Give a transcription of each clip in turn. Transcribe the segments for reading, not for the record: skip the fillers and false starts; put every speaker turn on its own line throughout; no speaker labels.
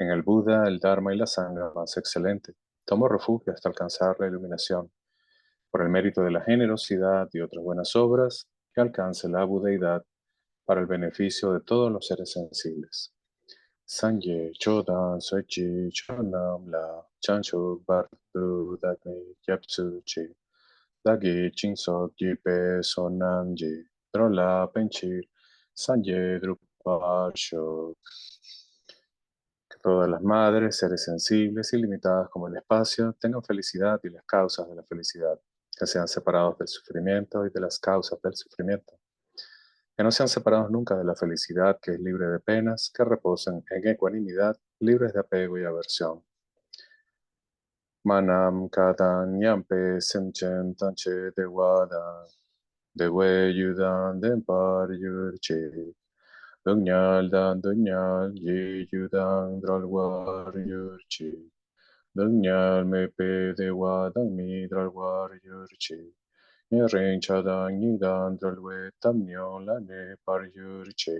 En el Buda, el Dharma y la Sangha más excelente. Tomo refugio hasta alcanzar la iluminación. Por el mérito de la generosidad y otras buenas obras, que alcance la budeidad para el beneficio de todos los seres sensibles. Sanje Chodan Sochi Chonam La Chancho Bardu Dagni Yapsu Chi Dagi Chinso Jipe Sonanji Drola Penchir Sanje Drupal Shok. Que todas las madres, seres sensibles y limitadas como el espacio, tengan felicidad y las causas de la felicidad, que sean separados del sufrimiento y de las causas del sufrimiento, que no sean separados nunca de la felicidad que es libre de penas, que reposen en ecuanimidad, libres de apego y aversión. Manam katan yampe semchen tanche de wada, de we yudan dempar yurche. Dunyal dan dunyal ye yudang dralwar yurchi. Dunyal me pe de wadang mi dralwar yurchi. Nye ren chadang nidan dralwe tamnyo la ne par yurchi.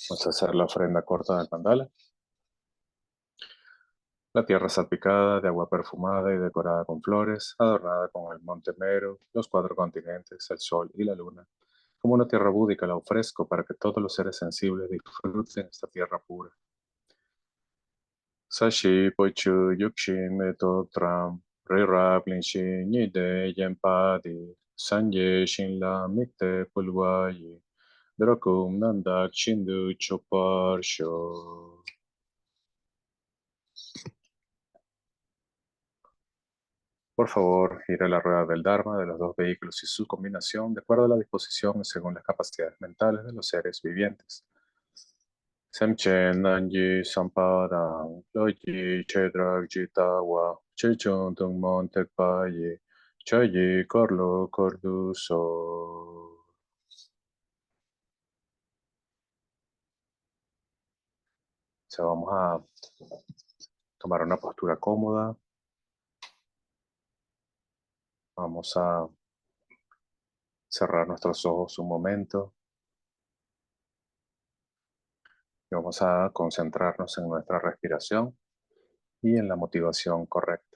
Vamos a hacer la ofrenda corta del mandala. La tierra salpicada de agua perfumada y decorada con flores, adornada con el monte Meru, los 4 continentes, el sol y la luna. Como una tierra búdica la ofrezco para que todos los seres sensibles disfruten esta tierra pura. Sashi pochu yukshin meto tram, rira blinshin nide yempadi, sanje shinla mikte pulwayi, drakum nandak chindu choparsho. Por favor, gira la rueda del Dharma de los 2 vehículos y su combinación de acuerdo a la disposición y según las capacidades mentales de los seres vivientes. Semchen Nanji Sampadang Loyi Chedrak Jitawa Chechun Tungmon Tekpayi Chayi Korlo Korduso. Vamos a tomar una postura cómoda. Vamos a cerrar nuestros ojos un momento. Y vamos a concentrarnos en nuestra respiración y en la motivación correcta.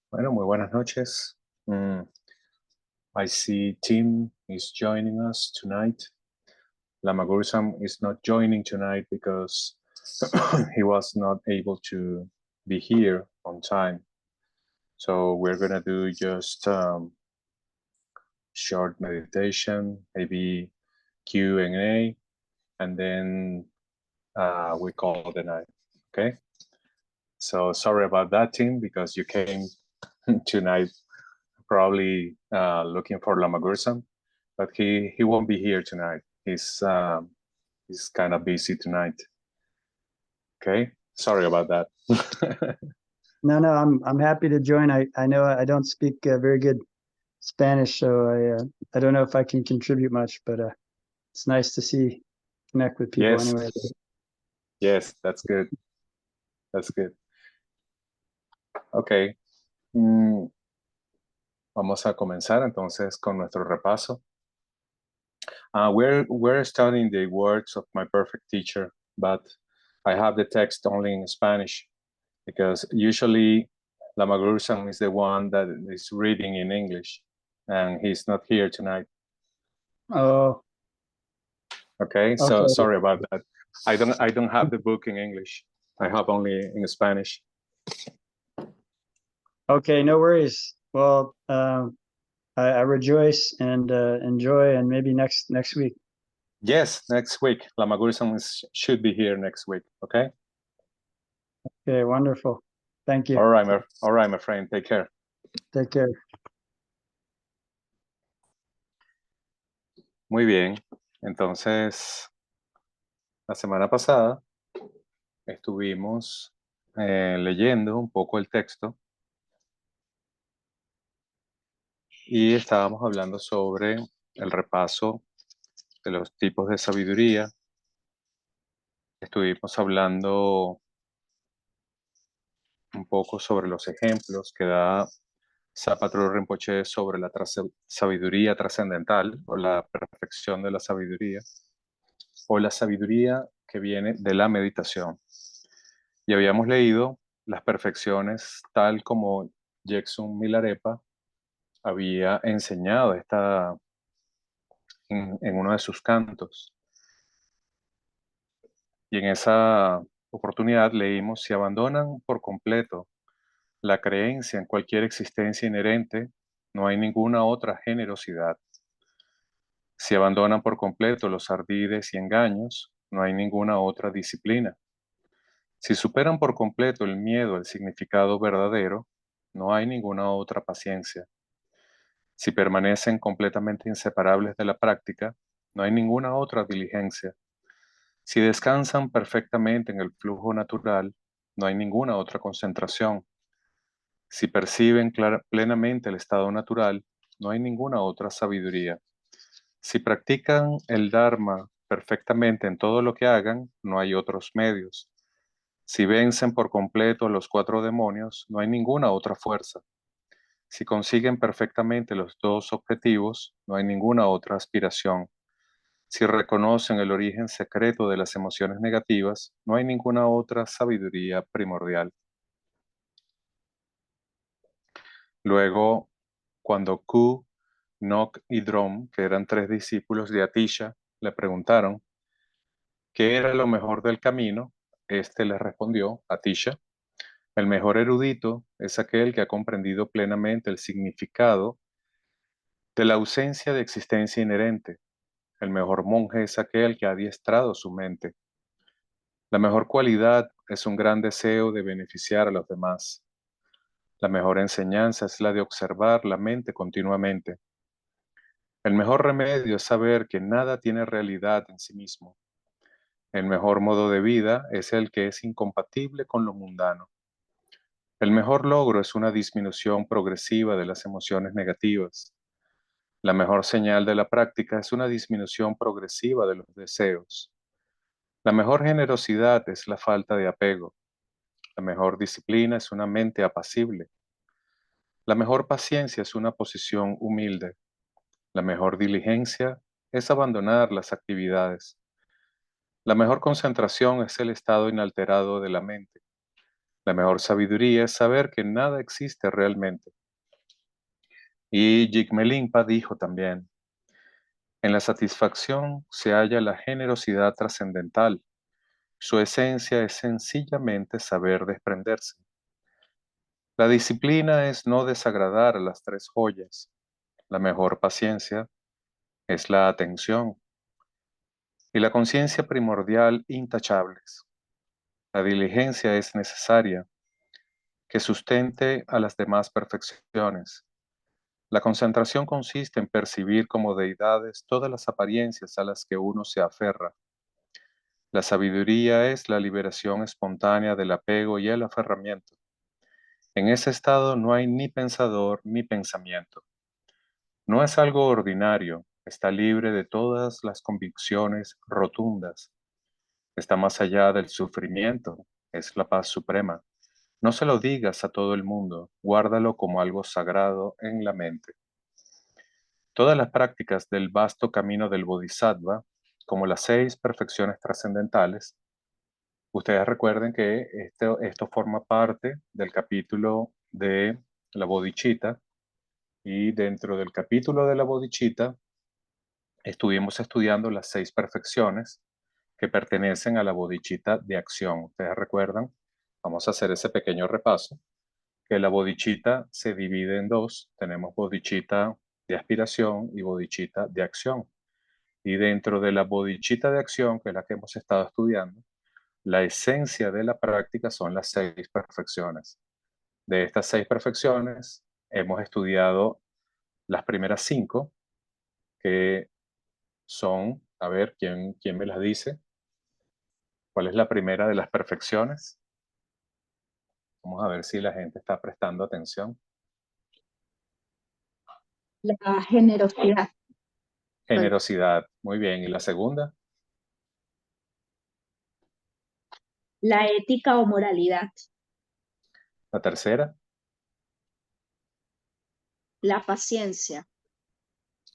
Bueno, muy buenas noches. I see Tim is joining us tonight. Lama Gursam is not joining tonight because he was not able to be here on time. So we're going to do just short meditation, maybe Q&A, and then we call the night, okay? So sorry about that, Tim, because you came tonight probably looking for Lama Gursam, but he won't be here tonight. He's kind of busy tonight. Okay, sorry about that.
No, I'm happy to join. I know I don't speak very good Spanish, so I don't know if I can contribute much, but it's nice to connect with people anyway.
Yes, that's good. That's good. Okay. Vamos a comenzar entonces con nuestro repaso. We're studying the words of my perfect teacher, but I have the text only in Spanish because usually Lama Gursam is the one that is reading in English, and he's not here tonight.
Oh.
Okay, so sorry about that. I don't have the book in English. I have only in Spanish.
Okay, no worries. Well, I rejoice and enjoy, and maybe next week.
Yes, next week. Lama Gursan should be here next week. Okay.
Okay, wonderful. Thank you.
All right, my friend. Take care.
Take care.
Muy bien. Entonces, la semana pasada estuvimos leyendo un poco el texto y estábamos hablando sobre el repaso de los tipos de sabiduría. Estuvimos hablando un poco sobre los ejemplos que da Sapatro Rinpoche sobre la sabiduría trascendental o la perfección de la sabiduría o la sabiduría que viene de la meditación. Y habíamos leído las perfecciones tal como Jeksun Milarepa había enseñado en uno de sus cantos. Y en esa oportunidad leímos: si abandonan por completo la creencia en cualquier existencia inherente, no hay ninguna otra generosidad. Si abandonan por completo los ardides y engaños, no hay ninguna otra disciplina. Si superan por completo el miedo al significado verdadero, no hay ninguna otra paciencia. Si permanecen completamente inseparables de la práctica, no hay ninguna otra diligencia. Si descansan perfectamente en el flujo natural, no hay ninguna otra concentración. Si perciben plenamente el estado natural, no hay ninguna otra sabiduría. Si practican el Dharma perfectamente en todo lo que hagan, no hay otros medios. Si vencen por completo a los 4 demonios, no hay ninguna otra fuerza. Si consiguen perfectamente los 2 objetivos, no hay ninguna otra aspiración. Si reconocen el origen secreto de las emociones negativas, no hay ninguna otra sabiduría primordial. Luego, cuando Ku, Nok y Drom, que eran 3 discípulos de Atisha, le preguntaron qué era lo mejor del camino, éste les respondió: Atisha, el mejor erudito es aquel que ha comprendido plenamente el significado de la ausencia de existencia inherente. El mejor monje es aquel que ha adiestrado su mente. La mejor cualidad es un gran deseo de beneficiar a los demás. La mejor enseñanza es la de observar la mente continuamente. El mejor remedio es saber que nada tiene realidad en sí mismo. El mejor modo de vida es el que es incompatible con lo mundano. El mejor logro es una disminución progresiva de las emociones negativas. La mejor señal de la práctica es una disminución progresiva de los deseos. La mejor generosidad es la falta de apego. La mejor disciplina es una mente apacible. La mejor paciencia es una posición humilde. La mejor diligencia es abandonar las actividades. La mejor concentración es el estado inalterado de la mente. La mejor sabiduría es saber que nada existe realmente. Y Jigme Limpa dijo también: en la satisfacción se halla la generosidad trascendental. Su esencia es sencillamente saber desprenderse. La disciplina es no desagradar a las 3 joyas. La mejor paciencia es la atención. Y la conciencia primordial intachables. La diligencia es necesaria, que sustente a las demás perfecciones. La concentración consiste en percibir como deidades todas las apariencias a las que uno se aferra. La sabiduría es la liberación espontánea del apego y el aferramiento. En ese estado no hay ni pensador ni pensamiento. No es algo ordinario, está libre de todas las convicciones rotundas. Está más allá del sufrimiento, es la paz suprema. No se lo digas a todo el mundo, guárdalo como algo sagrado en la mente. Todas las prácticas del vasto camino del Bodhisattva, como las 6 perfecciones trascendentales, ustedes recuerden que esto forma parte del capítulo de la Bodhicitta, y dentro del capítulo de la Bodhicitta estuvimos estudiando las 6 perfecciones que pertenecen a la bodhicitta de acción. Ustedes recuerdan, vamos a hacer ese pequeño repaso, que la bodhicitta se divide en dos. Tenemos bodhicitta de aspiración y bodhicitta de acción. Y dentro de la bodhicitta de acción, que es la que hemos estado estudiando, la esencia de la práctica son las 6 perfecciones. De estas 6 perfecciones, hemos estudiado las primeras 5, que son, a ver, ¿quién me las dice? ¿Cuál es la primera de las perfecciones? Vamos a ver si la gente está prestando atención.
La generosidad.
Generosidad. Muy bien. ¿Y la segunda?
La ética o moralidad.
La tercera.
La paciencia.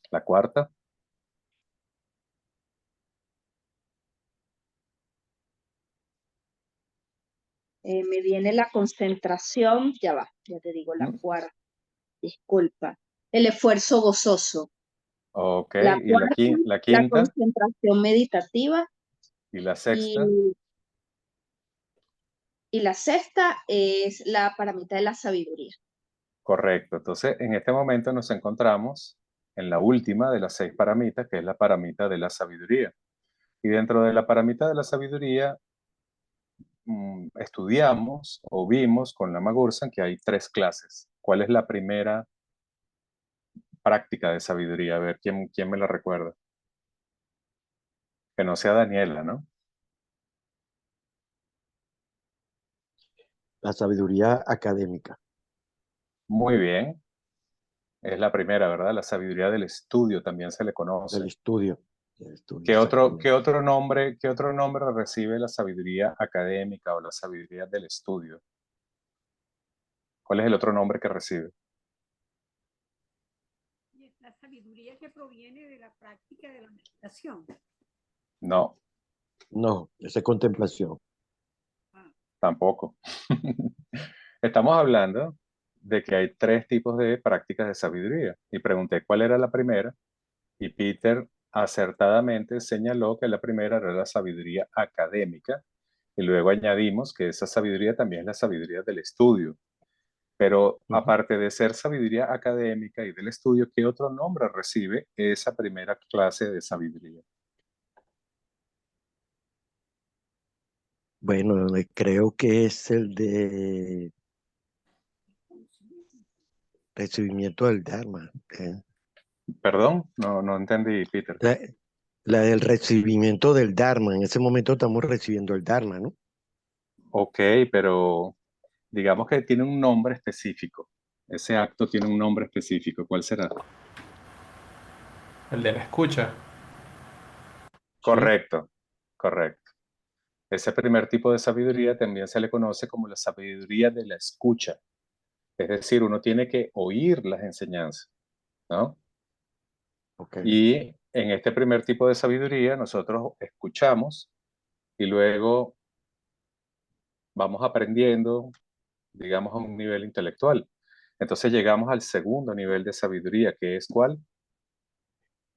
La cuarta.
Me viene la concentración, ya va, ya te digo la cuarta, disculpa. El esfuerzo gozoso.
Ok.
La
¿Y la
cuarta, la
quinta?
concentración meditativa.
¿Y la sexta?
Y la sexta es la paramita de la sabiduría.
Correcto. Entonces, en este momento nos encontramos en la última de las 6 paramitas, que es la paramita de la sabiduría. Y dentro de la paramita de la sabiduría, estudiamos o vimos con Lama Gursan que hay 3 clases. ¿Cuál es la primera práctica de sabiduría? A ver, ¿quién me la recuerda? Que no sea Daniela, ¿no?
La sabiduría académica.
Muy bien. Es la primera, ¿verdad? La sabiduría del estudio también se le
Del
conoce.
estudio.
¿Qué otro nombre recibe la sabiduría académica o la sabiduría del estudio? ¿Cuál es el otro nombre que recibe?
La sabiduría que proviene de la práctica de la meditación.
No,
No, esa es contemplación.
tampoco. Estamos hablando de que hay 3 tipos de prácticas de sabiduría. Y pregunté cuál era la primera, y Peter acertadamente señaló que la primera era la sabiduría académica, y luego añadimos que esa sabiduría también es la sabiduría del estudio. Pero aparte de ser sabiduría académica y del estudio, ¿qué otro nombre recibe esa primera clase de sabiduría?
Bueno, creo que es el de recibimiento del Dharma.
Perdón, no entendí, Peter.
La del recibimiento del Dharma. En ese momento estamos recibiendo el Dharma, ¿no?
Ok, pero digamos que tiene un nombre específico. Ese acto tiene un nombre específico. ¿Cuál será?
El de la escucha.
Correcto, correcto. Ese primer tipo de sabiduría también se le conoce como la sabiduría de la escucha. Es decir, uno tiene que oír las enseñanzas, ¿no?
Okay.
Y en este primer tipo de sabiduría nosotros escuchamos y luego vamos aprendiendo, digamos, a un nivel intelectual. Entonces llegamos al segundo nivel de sabiduría, que es ¿cuál?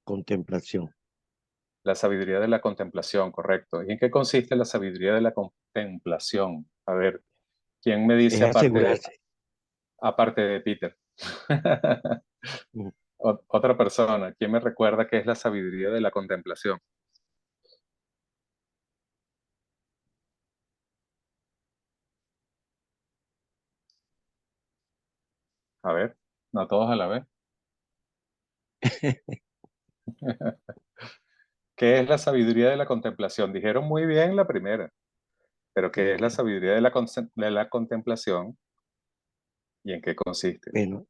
Contemplación.
La sabiduría de la contemplación, correcto. ¿Y en qué consiste la sabiduría de la contemplación? A ver, ¿quién me dice
Es asegurarse.
aparte de Peter? Otra persona, ¿quién me recuerda qué es la sabiduría de la contemplación? A ver, no todos a la vez. ¿Qué es la sabiduría de la contemplación? Dijeron muy bien la primera, pero ¿qué es la sabiduría de la contemplación y en qué consiste?
Bueno,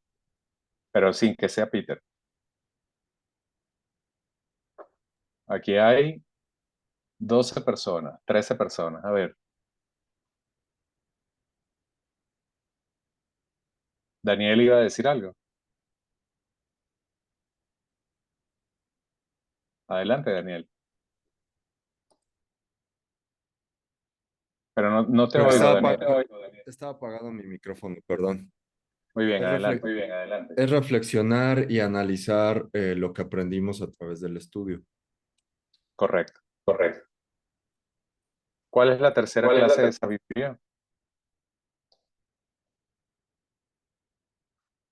Pero sin que sea Peter. Aquí hay 12 personas, 13 personas. A ver, Daniel iba a decir algo. Adelante, Daniel. Pero no te oigo, Daniel.
Estaba apagado mi micrófono, perdón.
Muy bien,
Es,
adelante.
es reflexionar y analizar lo que aprendimos a través del estudio.
Correcto. ¿Cuál es la tercera clase de sabiduría?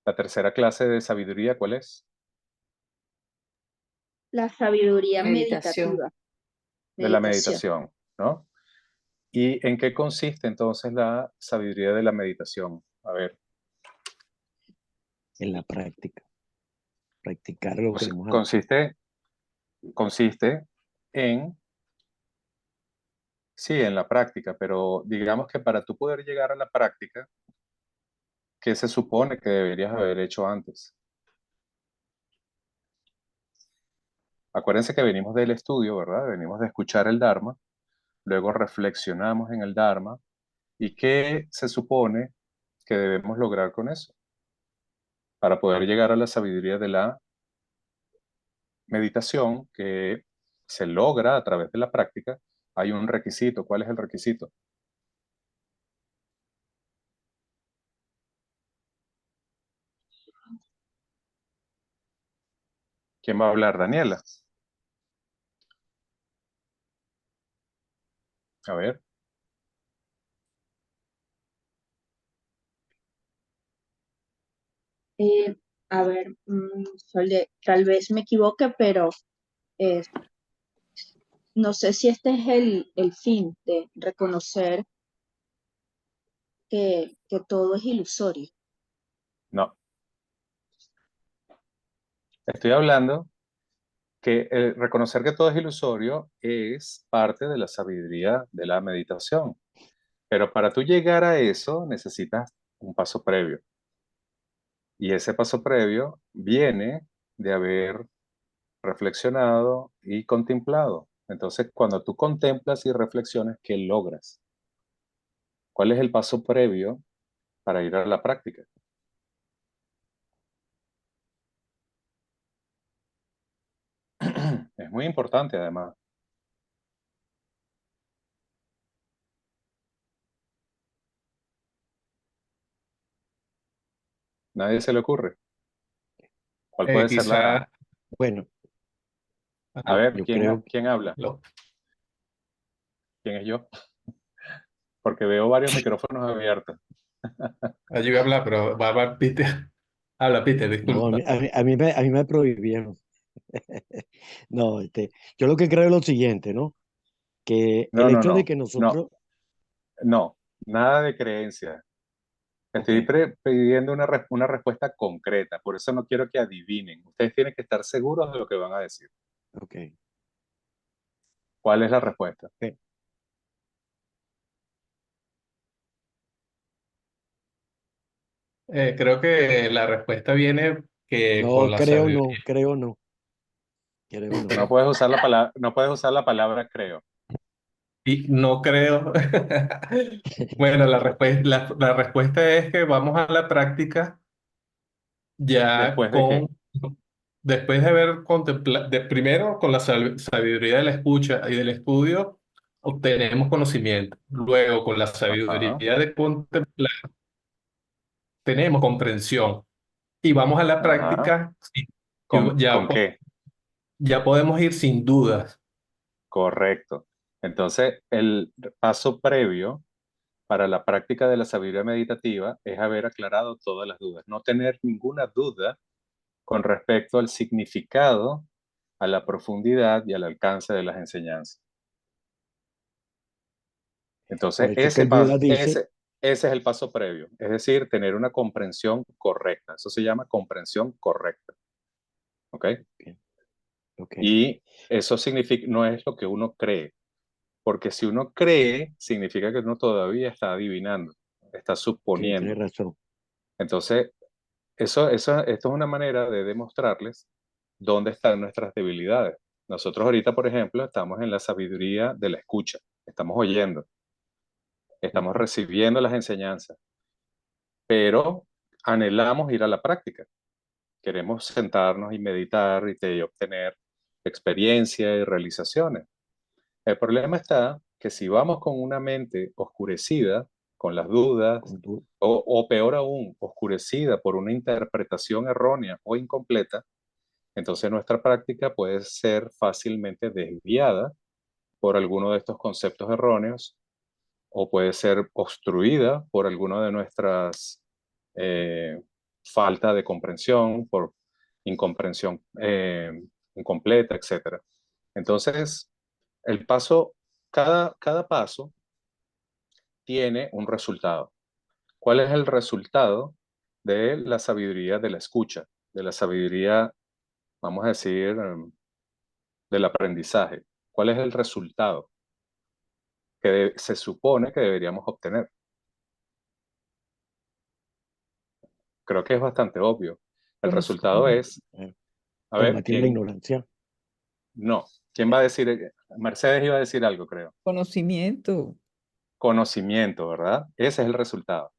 La tercera clase de sabiduría, ¿cuál es?
La sabiduría
Meditación.
meditativa.
De la
Meditación.
meditación, ¿no? ¿Y en qué consiste entonces la sabiduría de la meditación? A ver,
En la práctica. Practicar lo que hemos
consiste en, sí, en la práctica, pero digamos que para tú poder llegar a la práctica, ¿qué se supone que deberías haber hecho antes? Acuérdense que venimos del estudio, ¿verdad? Venimos de escuchar el Dharma, luego reflexionamos en el Dharma, ¿y qué se supone que debemos lograr con eso? Para poder llegar a la sabiduría de la meditación que se logra a través de la práctica, hay un requisito. ¿Cuál es el requisito? ¿Quién va a hablar? Daniela. A ver.
A ver, tal vez me equivoque, pero eh, no sé si este es el fin de reconocer que todo es ilusorio.
No. Estoy hablando que el reconocer que todo es ilusorio es parte de la sabiduría de la meditación. Pero para tú llegar a eso necesitas un paso previo. Y ese paso previo viene de haber reflexionado y contemplado. Entonces, cuando tú contemplas y reflexionas, ¿qué logras? ¿Cuál es el paso previo para ir a la práctica? Es muy importante, además. Nadie se le ocurre. ¿Cuál puede ser la...?
Quizá,
Bueno,
A ver,
yo creo,
¿quién habla?
lo-
¿Quién es yo? Porque veo varios micrófonos abiertos.
yo iba a hablar, pero va a hablar Peter. Habla Peter,
no,
disculpa.
a mí me prohibieron. No, yo lo que creo es lo siguiente, ¿no? Que el hecho de que
No,
nosotros,
no, nada de creencia. Estoy
ok,
pidiendo una respuesta concreta, por eso no quiero que adivinen. Ustedes tienen que estar seguros de lo que van a decir.
ok,
¿Cuál es la respuesta?
ok.
Creo que la respuesta viene que con
No,
la sabiduría.
creo no, creo no.
No puedes usar la palabra, no puedes usar la palabra creo.
Y no creo. Bueno, la respuesta es que vamos a la práctica ya
¿Después de qué?
después de haber contemplado, primero con la sabiduría de la escucha y del estudio, obtenemos conocimiento. Luego, con la
Ajá,
sabiduría de contemplar, tenemos comprensión. Y vamos a la
ajá.
práctica, sí, y
¿Con qué?
ya podemos ir sin dudas.
Correcto. Entonces, el paso previo para la práctica de la sabiduría meditativa es haber aclarado todas las dudas, no tener ninguna duda con respecto al significado, a la profundidad y al alcance de las enseñanzas.
Por
Entonces,
eso es que el Buda dice,
ese es el paso previo, es decir, tener una comprensión correcta. Eso se llama comprensión correcta. ¿Ok?
ok,
Y eso significa, no es lo que uno cree, porque si uno cree, significa que uno todavía está adivinando, está
sí, tienes
suponiendo.
razón.
Entonces, esto es una manera de demostrarles dónde están nuestras debilidades. Nosotros ahorita, por ejemplo, estamos en la sabiduría de la escucha, estamos oyendo, estamos
Ujú.
recibiendo las enseñanzas, pero anhelamos ir a la práctica. Queremos sentarnos y meditar y obtener experiencia y realizaciones. El problema está que si vamos con una mente oscurecida, con las dudas,
Con du-
o peor aún, oscurecida por una interpretación errónea o incompleta, entonces nuestra práctica puede ser fácilmente desviada por alguno de estos conceptos erróneos o puede ser obstruida por alguna de nuestras falta de comprensión, por incomprensión incompleta, etc. Entonces, el paso, cada paso tiene un resultado. ¿Cuál es el resultado de la sabiduría de la escucha, de la sabiduría, vamos a decir, del aprendizaje? ¿Cuál es el resultado que se supone que deberíamos obtener? Creo que es bastante obvio. El resultado es, a ver,
combatir la ignorancia.
no, ¿quién va a decir? Mercedes iba a decir algo, creo.
Conocimiento.
Conocimiento, ¿verdad? Ese es el resultado.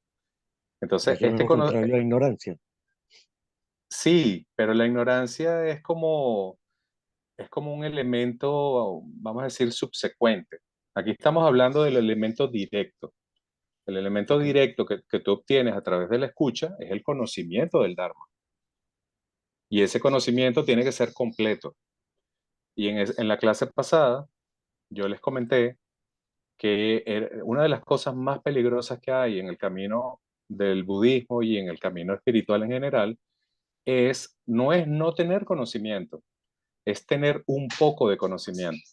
Entonces,
Eso es lo contrario a la ignorancia.
sí, pero la ignorancia es como un elemento, vamos a decir, subsecuente. Aquí estamos hablando del elemento directo. El elemento directo que tú obtienes a través de la escucha es el conocimiento del Dharma. Y ese conocimiento tiene que ser completo. Y en la clase pasada, yo les comenté que una de las cosas más peligrosas que hay en el camino del budismo y en el camino espiritual en general no es no tener conocimiento, es tener un poco de conocimiento.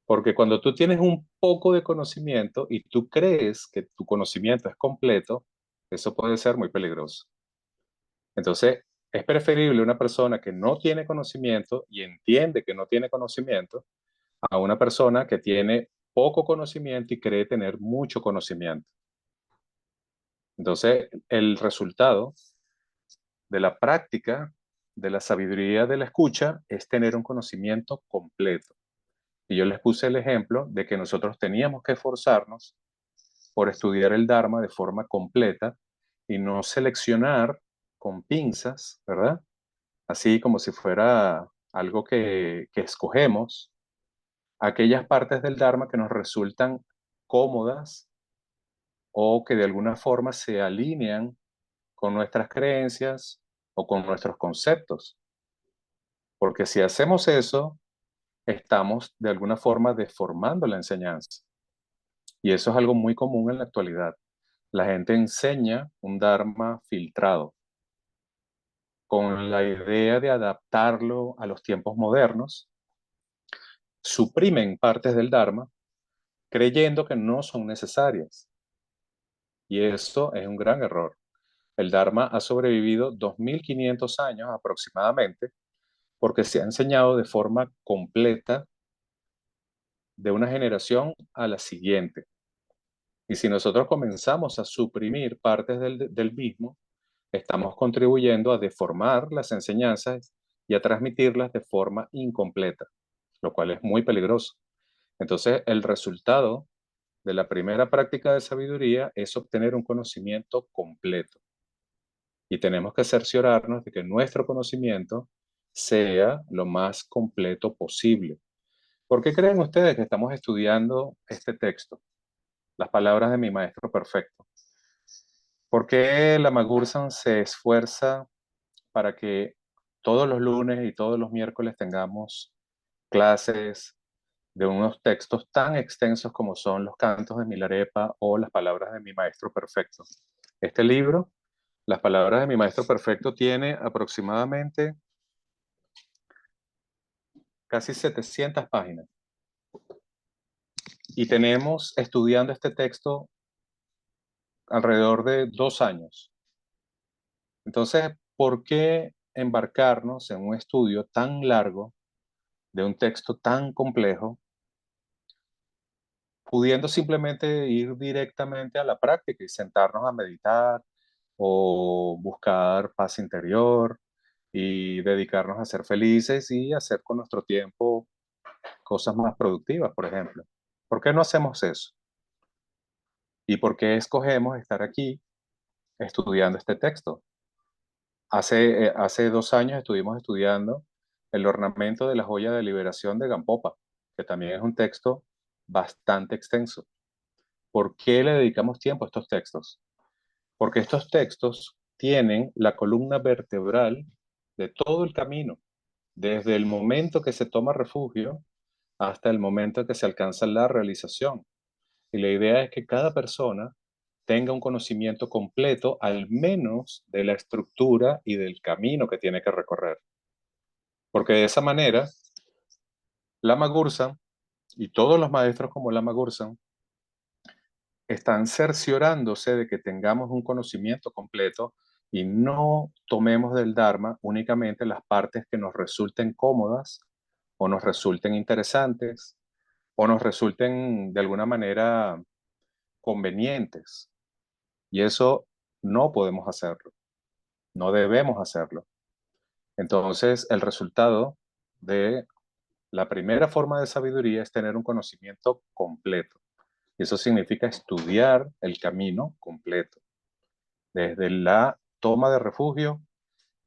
Porque cuando tú tienes un poco de conocimiento y tú crees que tu conocimiento es completo, eso puede ser muy peligroso. Entonces, es preferible una persona que no tiene conocimiento y entiende que no tiene conocimiento a una persona que tiene poco conocimiento y cree tener mucho conocimiento. Entonces, el resultado de la práctica de la sabiduría de la escucha es tener un conocimiento completo. Y yo les puse el ejemplo de que nosotros teníamos que esforzarnos por estudiar el Dharma de forma completa y no seleccionar con pinzas, ¿verdad? Así como si fuera algo que escogemos, aquellas partes del Dharma que nos resultan cómodas o que de alguna forma se alinean con nuestras creencias o con nuestros conceptos. Porque si hacemos eso, estamos de alguna forma deformando la enseñanza. Y eso es algo muy común en la actualidad. La gente enseña un Dharma filtrado, con la idea de adaptarlo a los tiempos modernos, suprimen partes del Dharma creyendo que no son necesarias. Y eso es un gran error. El Dharma ha sobrevivido 2500 años aproximadamente porque se ha enseñado de forma completa de una generación a la siguiente. Y si nosotros comenzamos a suprimir partes del mismo, estamos contribuyendo a deformar las enseñanzas y a transmitirlas de forma incompleta, lo cual es muy peligroso. Entonces, el resultado de la primera práctica de sabiduría es obtener un conocimiento completo. Y tenemos que cerciorarnos de que nuestro conocimiento sea lo más completo posible. ¿Por qué creen ustedes que estamos estudiando este texto? Las palabras de mi maestro perfecto. ¿Por qué la Magursan se esfuerza para que todos los lunes y todos los miércoles tengamos clases de unos textos tan extensos como son los cantos de Milarepa o las palabras de mi maestro perfecto? Este libro, las palabras de mi maestro perfecto, tiene aproximadamente casi 700 páginas. Y tenemos estudiando este texto alrededor de 2 años. Entonces, ¿por qué embarcarnos en un estudio tan largo de un texto tan complejo, pudiendo simplemente ir directamente a la práctica y sentarnos a meditar o buscar paz interior y dedicarnos a ser felices y hacer con nuestro tiempo cosas más productivas, por ejemplo? ¿Por qué no hacemos eso? ¿Y por qué escogemos estar aquí estudiando este texto? Hace 2 años estuvimos estudiando el ornamento de la joya de liberación de Gampopa, que también es un texto bastante extenso. ¿Por qué le dedicamos tiempo a estos textos? Porque estos textos tienen la columna vertebral de todo el camino, desde el momento que se toma refugio hasta el momento en que se alcanza la realización. Y la idea es que cada persona tenga un conocimiento completo, al menos de la estructura y del camino que tiene que recorrer. Porque de esa manera, Lama Gursan y todos los maestros como Lama Gursan están cerciorándose de que tengamos un conocimiento completo y no tomemos del Dharma únicamente las partes que nos resulten cómodas o nos resulten interesantes o nos resulten de alguna manera convenientes. Y eso no podemos hacerlo, no debemos hacerlo. Entonces, el resultado de la primera forma de sabiduría es tener un conocimiento completo. Y eso significa estudiar el camino completo, desde la toma de refugio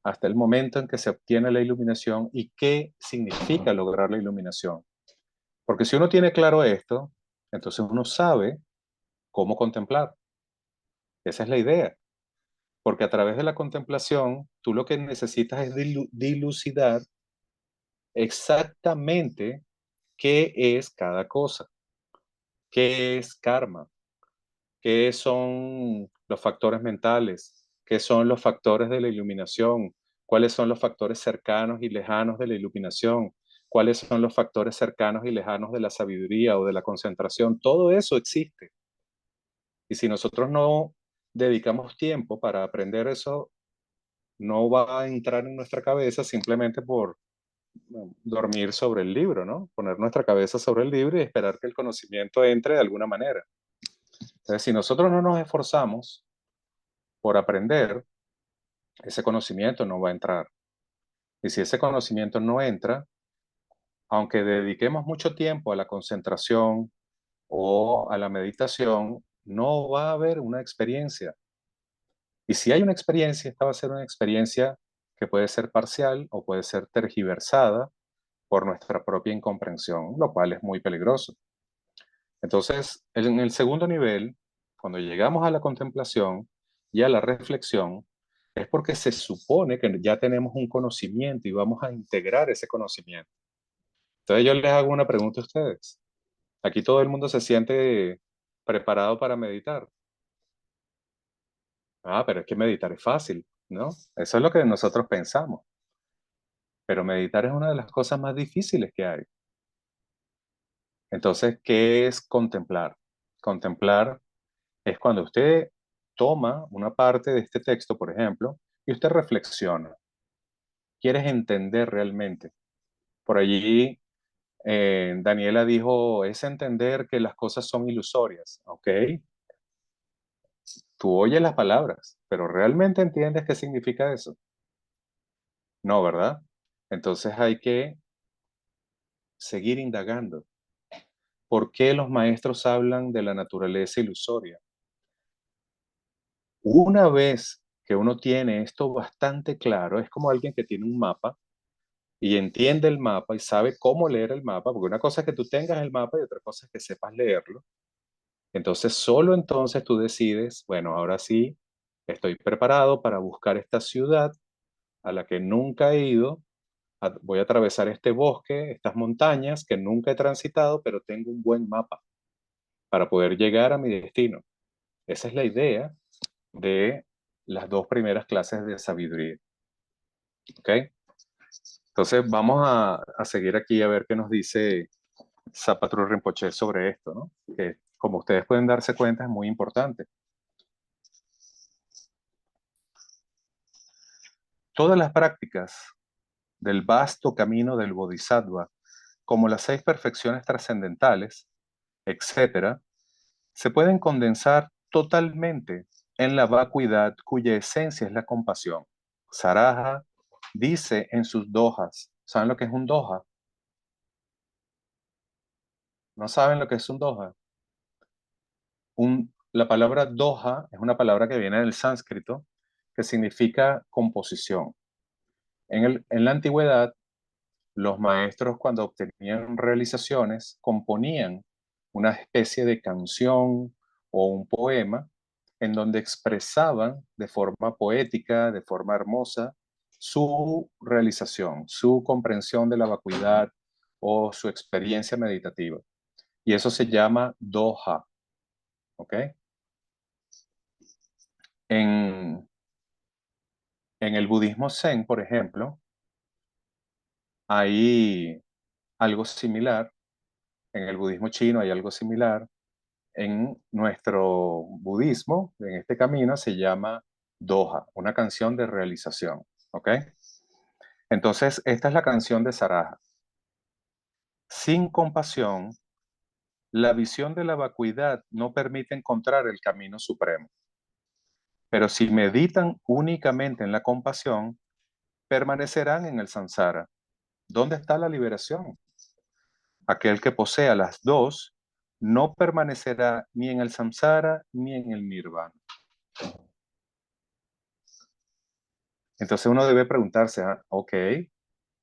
hasta el momento en que se obtiene la iluminación y qué significa lograr la iluminación. Porque si uno tiene claro esto, entonces uno sabe cómo contemplar. Esa es la idea. Porque a través de la contemplación, tú lo que necesitas es dilucidar exactamente qué es cada cosa, qué es karma, qué son los factores mentales, qué son los factores de la iluminación, cuáles son los factores cercanos y lejanos de la iluminación, cuáles son los factores cercanos y lejanos de la sabiduría o de la concentración. Todo eso existe. Y si nosotros no dedicamos tiempo para aprender eso, no va a entrar en nuestra cabeza simplemente por dormir sobre el libro, ¿no? Poner nuestra cabeza sobre el libro y esperar que el conocimiento entre de alguna manera. Entonces, si nosotros no nos esforzamos por aprender, ese conocimiento no va a entrar. Y si ese conocimiento no entra, aunque dediquemos mucho tiempo a la concentración o a la meditación, no va a haber una experiencia. Y si hay una experiencia, esta va a ser una experiencia que puede ser parcial o puede ser tergiversada por nuestra propia incomprensión, lo cual es muy peligroso. Entonces, en el segundo nivel, cuando llegamos a la contemplación y a la reflexión, es porque se supone que ya tenemos un conocimiento y vamos a integrar ese conocimiento. Entonces yo les hago una pregunta a ustedes. Aquí todo el mundo se siente preparado para meditar. Ah, pero es que meditar es fácil, ¿no? Eso es lo que nosotros pensamos. Pero meditar es una de las cosas más difíciles que hay. Entonces, ¿qué es contemplar? Contemplar es cuando usted toma una parte de este texto, por ejemplo, y usted reflexiona. Quieres entender realmente. Por allí, Daniela dijo, es entender que las cosas son ilusorias, ¿ok? Tú oyes las palabras, pero ¿realmente entiendes qué significa eso? No, ¿verdad? Entonces hay que seguir indagando. ¿Por qué los maestros hablan de la naturaleza ilusoria? Una vez que uno tiene esto bastante claro, es como alguien que tiene un mapa y entiende el mapa y sabe cómo leer el mapa, porque una cosa es que tú tengas el mapa y otra cosa es que sepas leerlo. Entonces, solo entonces tú decides, bueno, ahora sí, estoy preparado para buscar esta ciudad a la que nunca he ido, voy a atravesar este bosque, estas montañas que nunca he transitado, pero tengo un buen mapa para poder llegar a mi destino. Esa es la idea de las dos primeras clases de sabiduría. ¿Ok? Entonces vamos a seguir aquí a ver qué nos dice Zapatru Rinpoche sobre esto, ¿no? Que como ustedes pueden darse cuenta es muy importante. Todas las prácticas del vasto camino del Bodhisattva, como las 6 perfecciones trascendentales, etcétera, se pueden condensar totalmente en la vacuidad cuya esencia es la compasión. Saraja dice en sus dohas, ¿saben lo que es un doha? ¿No saben lo que es un doha? La palabra doha es una palabra que viene del sánscrito que significa composición. En la antigüedad, los maestros cuando obtenían realizaciones componían una especie de canción o un poema en donde expresaban de forma poética, de forma hermosa, su realización, su comprensión de la vacuidad o su experiencia meditativa. Y eso se llama doha. ¿Ok? En el budismo zen, por ejemplo, hay algo similar. En el budismo chino hay algo similar. En nuestro budismo, en este camino, se llama doha, una canción de realización. ¿Ok? Entonces, esta es la canción de Saraja. Sin compasión, la visión de la vacuidad no permite encontrar el camino supremo. Pero si meditan únicamente en la compasión, permanecerán en el samsara. ¿Dónde está la liberación? Aquel que posea las dos no permanecerá ni en el samsara ni en el nirvana. Entonces uno debe preguntarse, ok,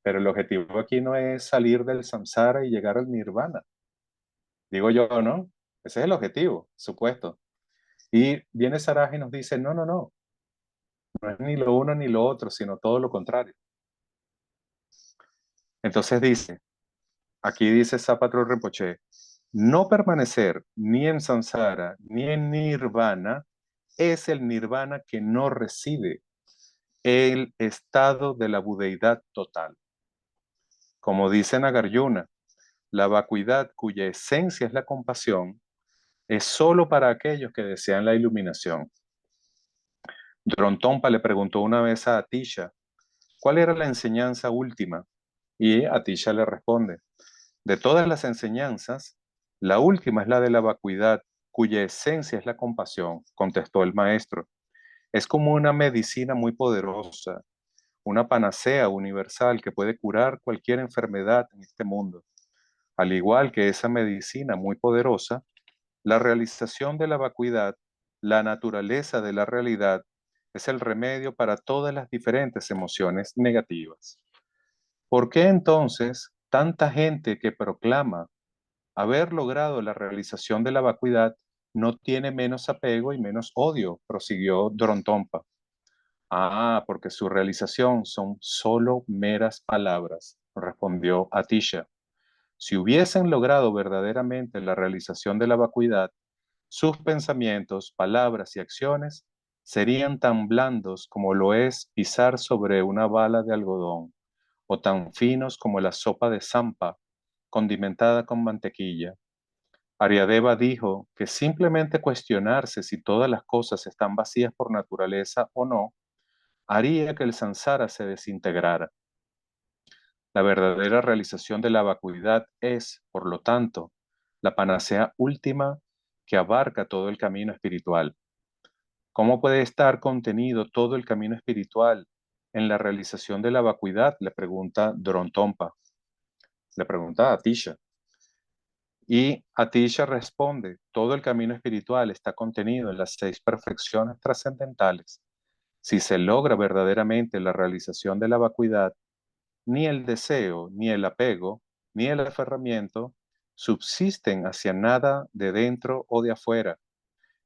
pero el objetivo aquí no es salir del samsara y llegar al nirvana. Digo yo, ¿no? Ese es el objetivo, supuesto. Y viene Saraja y nos dice, no, no, no. No es ni lo uno ni lo otro, sino todo lo contrario. Entonces dice, aquí dice Sapatro Rinpoche, no permanecer ni en samsara ni en nirvana es el nirvana que no reside, el estado de la budeidad total. Como dice Nagarjuna, la vacuidad cuya esencia es la compasión es solo para aquellos que desean la iluminación. Drontompa le preguntó una vez a Atisha, ¿cuál era la enseñanza última? Y Atisha le responde, de todas las enseñanzas, la última es la de la vacuidad, cuya esencia es la compasión, contestó el maestro. Es como una medicina muy poderosa, una panacea universal que puede curar cualquier enfermedad en este mundo. Al igual que esa medicina muy poderosa, la realización de la vacuidad, la naturaleza de la realidad, es el remedio para todas las diferentes emociones negativas. ¿Por qué entonces tanta gente que proclama haber logrado la realización de la vacuidad no tiene menos apego y menos odio? Prosiguió Drontompa. Porque su realización son solo meras palabras, respondió Atisha. Si hubiesen logrado verdaderamente la realización de la vacuidad, sus pensamientos, palabras y acciones serían tan blandos como lo es pisar sobre una bala de algodón, o tan finos como la sopa de zampa, condimentada con mantequilla. Aryadeva dijo que simplemente cuestionarse si todas las cosas están vacías por naturaleza o no, haría que el samsara se desintegrara. La verdadera realización de la vacuidad es, por lo tanto, la panacea última que abarca todo el camino espiritual. ¿Cómo puede estar contenido todo el camino espiritual en la realización de la vacuidad? Le pregunta Drontompa. Le pregunta a Atisha. Y Atisha responde, todo el camino espiritual está contenido en las 6 perfecciones trascendentales. Si se logra verdaderamente la realización de la vacuidad, ni el deseo, ni el apego, ni el aferramiento subsisten hacia nada de dentro o de afuera,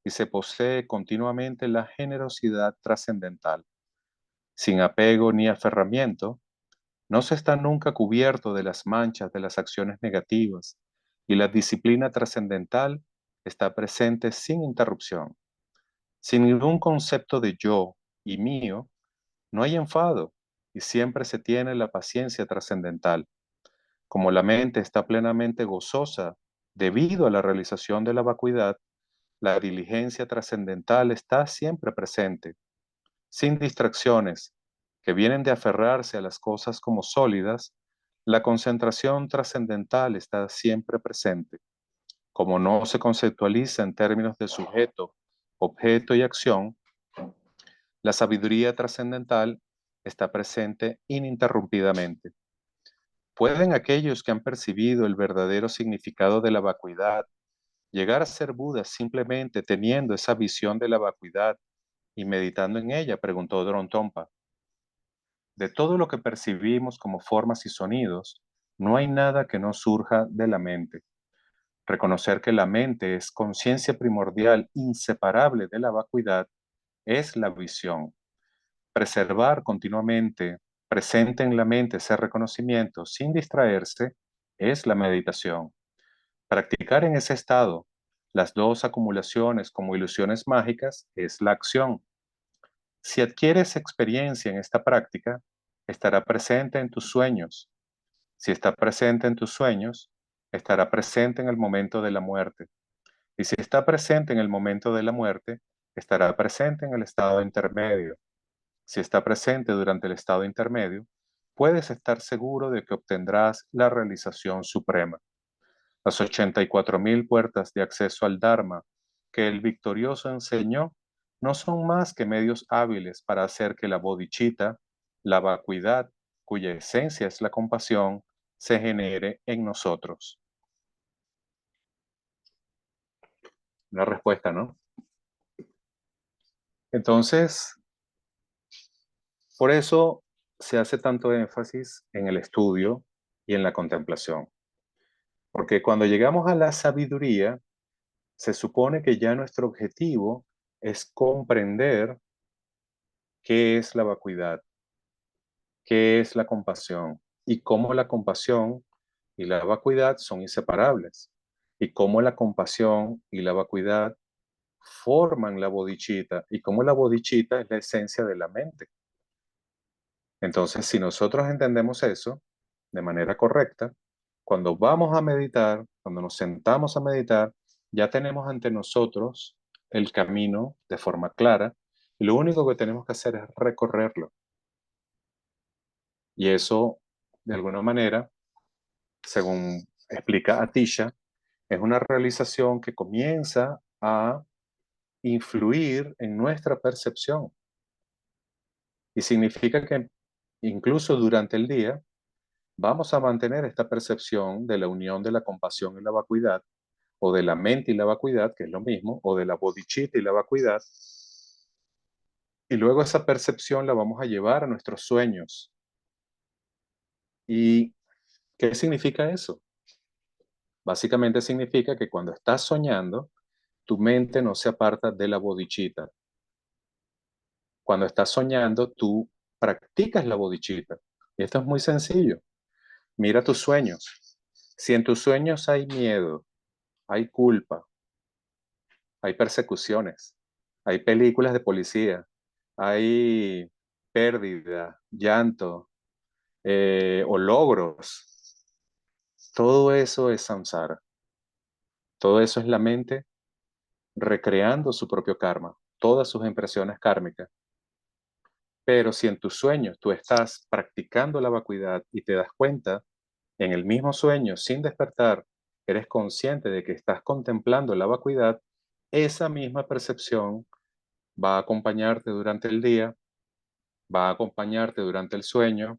y se posee continuamente la generosidad trascendental. Sin apego ni aferramiento, no se está nunca cubierto de las manchas de las acciones negativas, y la disciplina trascendental está presente sin interrupción. Sin ningún concepto de yo y mío, no hay enfado, y siempre se tiene la paciencia trascendental. Como la mente está plenamente gozosa debido a la realización de la vacuidad, la diligencia trascendental está siempre presente, sin distracciones que vienen de aferrarse a las cosas como sólidas. La concentración trascendental está siempre presente. Como no se conceptualiza en términos de sujeto, objeto y acción, la sabiduría trascendental está presente ininterrumpidamente. ¿Pueden aquellos que han percibido el verdadero significado de la vacuidad llegar a ser Budas simplemente teniendo esa visión de la vacuidad y meditando en ella? Preguntó Drontompa. De todo lo que percibimos como formas y sonidos, no hay nada que no surja de la mente. Reconocer que la mente es conciencia primordial inseparable de la vacuidad es la visión. Preservar continuamente presente en la mente ese reconocimiento sin distraerse es la meditación. Practicar en ese estado las dos acumulaciones como ilusiones mágicas es la acción. Si adquieres experiencia en esta práctica, estará presente en tus sueños. Si está presente en tus sueños, estará presente en el momento de la muerte. Y si está presente en el momento de la muerte, estará presente en el estado intermedio. Si está presente durante el estado intermedio, puedes estar seguro de que obtendrás la realización suprema. Las 84.000 puertas de acceso al Dharma que el victorioso enseñó no son más que medios hábiles para hacer que la bodhicitta, la vacuidad, cuya esencia es la compasión, se genere en nosotros. Una respuesta, ¿no? Entonces, por eso se hace tanto énfasis en el estudio y en la contemplación. Porque cuando llegamos a la sabiduría, se supone que ya nuestro objetivo es comprender qué es la vacuidad, qué es la compasión y cómo la compasión y la vacuidad son inseparables y cómo la compasión y la vacuidad forman la bodhicitta y cómo la bodhicitta es la esencia de la mente. Entonces, si nosotros entendemos eso de manera correcta, cuando vamos a meditar, cuando nos sentamos a meditar, ya tenemos ante nosotros el camino de forma clara y lo único que tenemos que hacer es recorrerlo. Y eso, de alguna manera, según explica Atisha, es una realización que comienza a influir en nuestra percepción. Y significa que incluso durante el día vamos a mantener esta percepción de la unión de la compasión y la vacuidad, o de la mente y la vacuidad, que es lo mismo, o de la bodhicitta y la vacuidad. Y luego esa percepción la vamos a llevar a nuestros sueños. ¿Y qué significa eso? Básicamente significa que cuando estás soñando, tu mente no se aparta de la bodhicitta. Cuando estás soñando, tú practicas la bodhicitta. Y esto es muy sencillo. Mira tus sueños. Si en tus sueños hay miedo, hay culpa, hay persecuciones, hay películas de policía, hay pérdida, llanto o logros, todo eso es samsara. Todo eso es la mente recreando su propio karma, todas sus impresiones kármicas. Pero si en tus sueños tú estás practicando la vacuidad y te das cuenta, en el mismo sueño, sin despertar, eres consciente de que estás contemplando la vacuidad, esa misma percepción va a acompañarte durante el día, va a acompañarte durante el sueño,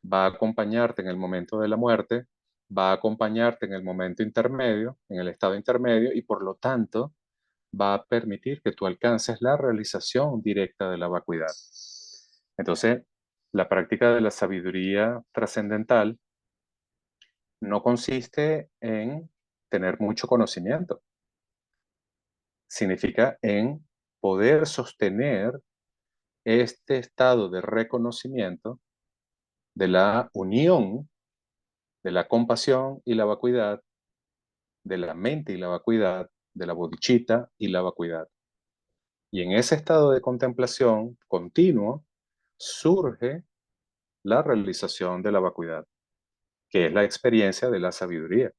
va a acompañarte en el momento de la muerte, va a acompañarte en el momento intermedio, en el estado intermedio, y por lo tanto va a permitir que tú alcances la realización directa de la vacuidad. Entonces, la práctica de la sabiduría trascendental no consiste en tener mucho conocimiento. Significa en poder sostener este estado de reconocimiento de la unión de la compasión y la vacuidad, de la mente y la vacuidad, de la bodhicitta y la vacuidad. Y en ese estado de contemplación continuo surge la realización de la vacuidad, que es la experiencia de la sabiduría.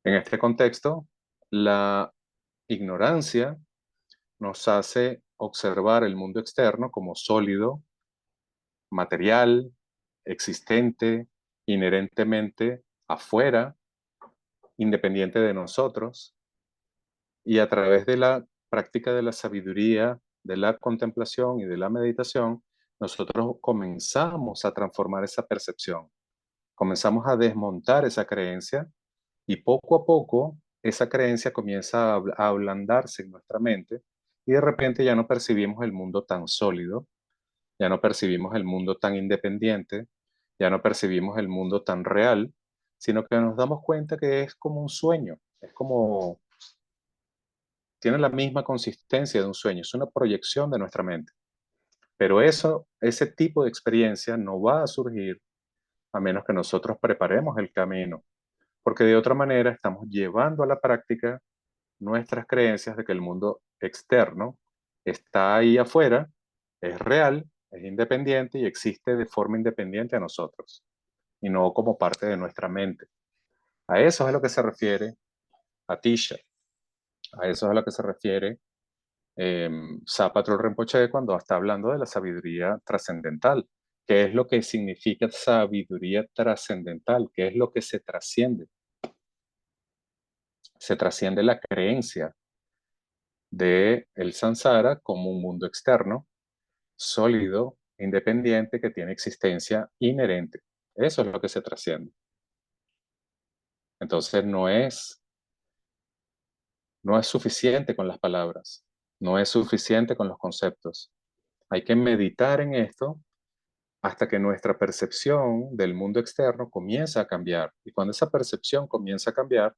En este contexto, la ignorancia nos hace observar el mundo externo como sólido, material, existente, inherentemente afuera, independiente de nosotros, y a través de la práctica de la sabiduría, de la contemplación y de la meditación, nosotros comenzamos a transformar esa percepción, comenzamos a desmontar esa creencia y poco a poco esa creencia comienza a ablandarse en nuestra mente y de repente ya no percibimos el mundo tan sólido, ya no percibimos el mundo tan independiente, ya no percibimos el mundo tan real, sino que nos damos cuenta que es como un sueño, es como, tiene la misma consistencia de un sueño, es una proyección de nuestra mente. Pero eso, ese tipo de experiencia no va a surgir a menos que nosotros preparemos el camino, porque de otra manera estamos llevando a la práctica nuestras creencias de que el mundo externo está ahí afuera, es real, es independiente y existe de forma independiente a nosotros, y no como parte de nuestra mente. A eso es a lo que se refiere Atisha. A eso es a lo que se refiere Sapatro Rinpoche cuando está hablando de la sabiduría trascendental. ¿Qué es lo que significa sabiduría trascendental? ¿Qué es lo que se trasciende? Se trasciende la creencia de el samsara como un mundo externo, sólido, independiente, que tiene existencia inherente. Eso es lo que se trasciende. Entonces no es suficiente con las palabras, no es suficiente con los conceptos. Hay que meditar en esto hasta que nuestra percepción del mundo externo comienza a cambiar. Y cuando esa percepción comienza a cambiar,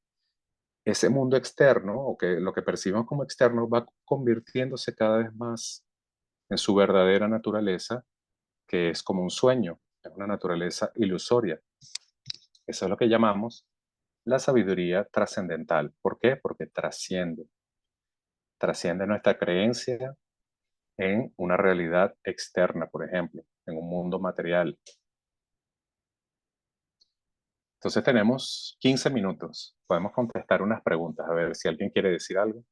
ese mundo externo, o que lo que percibimos como externo, va convirtiéndose cada vez más en su verdadera naturaleza, que es como un sueño, es una naturaleza ilusoria. Eso es lo que llamamos la sabiduría trascendental. ¿Por qué? Porque trasciende nuestra creencia en una realidad externa, por ejemplo, en un mundo material. Entonces tenemos 15 minutos. Podemos contestar unas preguntas, a ver si alguien quiere decir algo.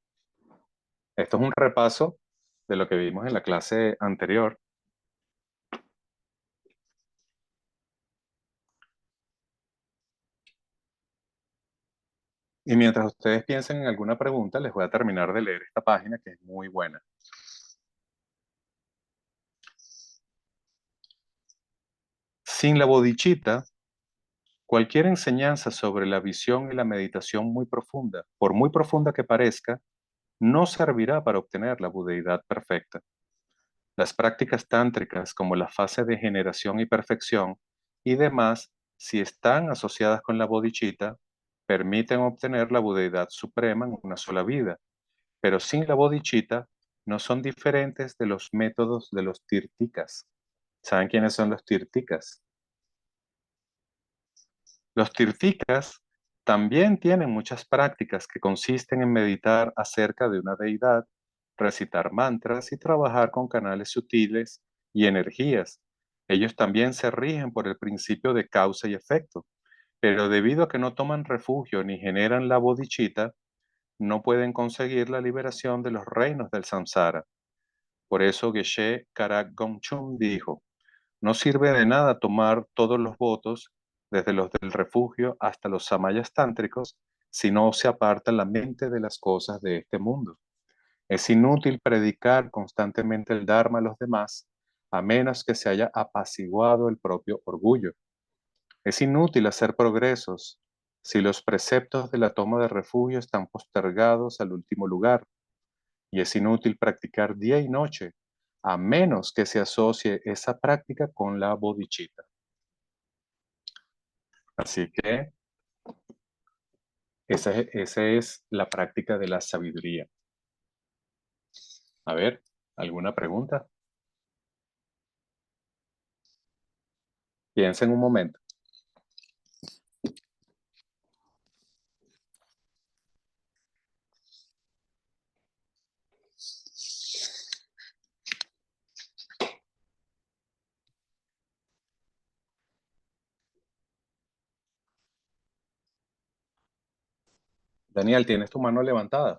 Esto es un repaso de lo que vimos en la clase anterior. Y mientras ustedes piensen en alguna pregunta, les voy a terminar de leer esta página que es muy buena. Sin la bodhicitta, cualquier enseñanza sobre la visión y la meditación muy profunda, por muy profunda que parezca, no servirá para obtener la budeidad perfecta. Las prácticas tántricas, como la fase de generación y perfección y demás, si están asociadas con la bodhicitta, permiten obtener la budeidad suprema en una sola vida, pero sin la bodhicitta no son diferentes de los métodos de los tirtikas. ¿Saben quiénes son los tirtikas? Los tirtikas también tienen muchas prácticas que consisten en meditar acerca de una deidad, recitar mantras y trabajar con canales sutiles y energías. Ellos también se rigen por el principio de causa y efecto, pero debido a que no toman refugio ni generan la bodhicitta, no pueden conseguir la liberación de los reinos del samsara. Por eso Geshe Karak Gongchum dijo: no sirve de nada tomar todos los votos, desde los del refugio hasta los samayas tántricos, si no se aparta la mente de las cosas de este mundo. Es inútil predicar constantemente el Dharma a los demás, a menos que se haya apaciguado el propio orgullo. Es inútil hacer progresos si los preceptos de la toma de refugio están postergados al último lugar. Y es inútil practicar día y noche, a menos que se asocie esa práctica con la bodhicitta. Así que esa es la práctica de la sabiduría. A ver, ¿alguna pregunta? Piensen un momento. Daniel, ¿tienes tu mano levantada?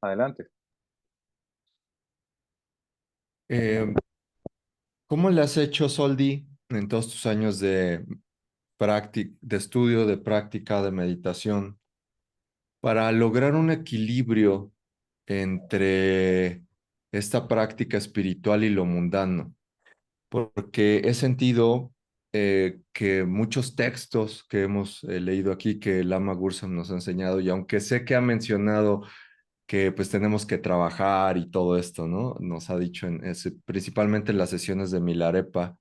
Adelante.
¿Cómo le has hecho, Soldi, en todos tus años de estudio, de práctica, de meditación, para lograr un equilibrio entre esta práctica espiritual y lo mundano? Porque he sentido que muchos textos que hemos leído aquí, que Lama Gursam nos ha enseñado, y aunque sé que ha mencionado que pues tenemos que trabajar y todo esto, ¿no? Nos ha dicho principalmente en las sesiones de Milarepa.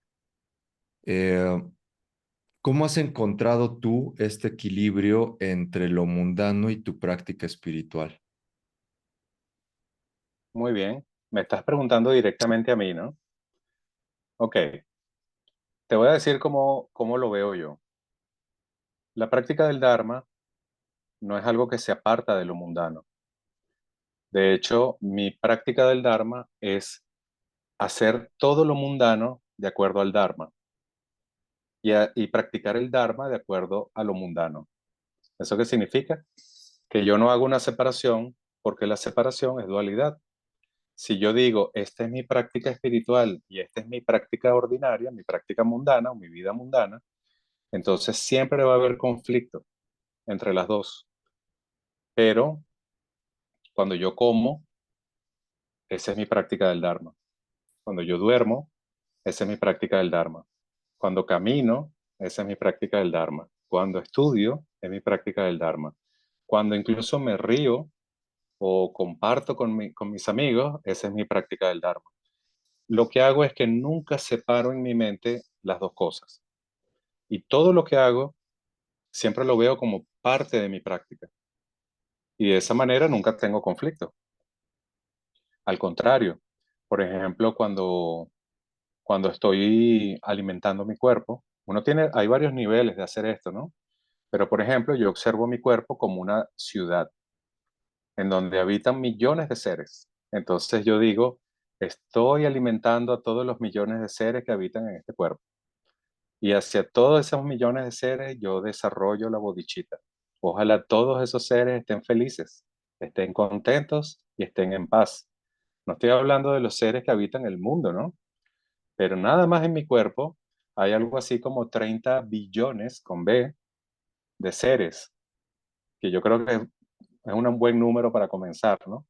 Eh, ¿Cómo has encontrado tú este equilibrio entre lo mundano y tu práctica espiritual?
Muy bien. Me estás preguntando directamente a mí, ¿no? Ok. Te voy a decir cómo lo veo yo. La práctica del Dharma no es algo que se aparta de lo mundano. De hecho, mi práctica del Dharma es hacer todo lo mundano de acuerdo al Dharma y practicar el Dharma de acuerdo a lo mundano. ¿Eso qué significa? Que yo no hago una separación porque la separación es dualidad. Si yo digo, esta es mi práctica espiritual y esta es mi práctica ordinaria, mi práctica mundana o mi vida mundana, entonces siempre va a haber conflicto entre las dos. Pero cuando yo como, esa es mi práctica del Dharma. Cuando yo duermo, esa es mi práctica del Dharma. Cuando camino, esa es mi práctica del Dharma. Cuando estudio, es mi práctica del Dharma. Cuando incluso me río o comparto con mis amigos, esa es mi práctica del Dharma. Lo que hago es que nunca separo en mi mente las dos cosas. Y todo lo que hago, siempre lo veo como parte de mi práctica. Y de esa manera nunca tengo conflicto. Al contrario, por ejemplo, cuando estoy alimentando mi cuerpo, hay varios niveles de hacer esto, ¿no? Pero, por ejemplo, yo observo mi cuerpo como una ciudad en donde habitan millones de seres. Entonces yo digo, estoy alimentando a todos los millones de seres que habitan en este cuerpo. Y hacia todos esos millones de seres yo desarrollo la bodichita. Ojalá todos esos seres estén felices, estén contentos y estén en paz. No estoy hablando de los seres que habitan el mundo, ¿no? Pero nada más en mi cuerpo hay algo así como 30 billones con B de seres, que yo creo que es un buen número para comenzar, ¿no?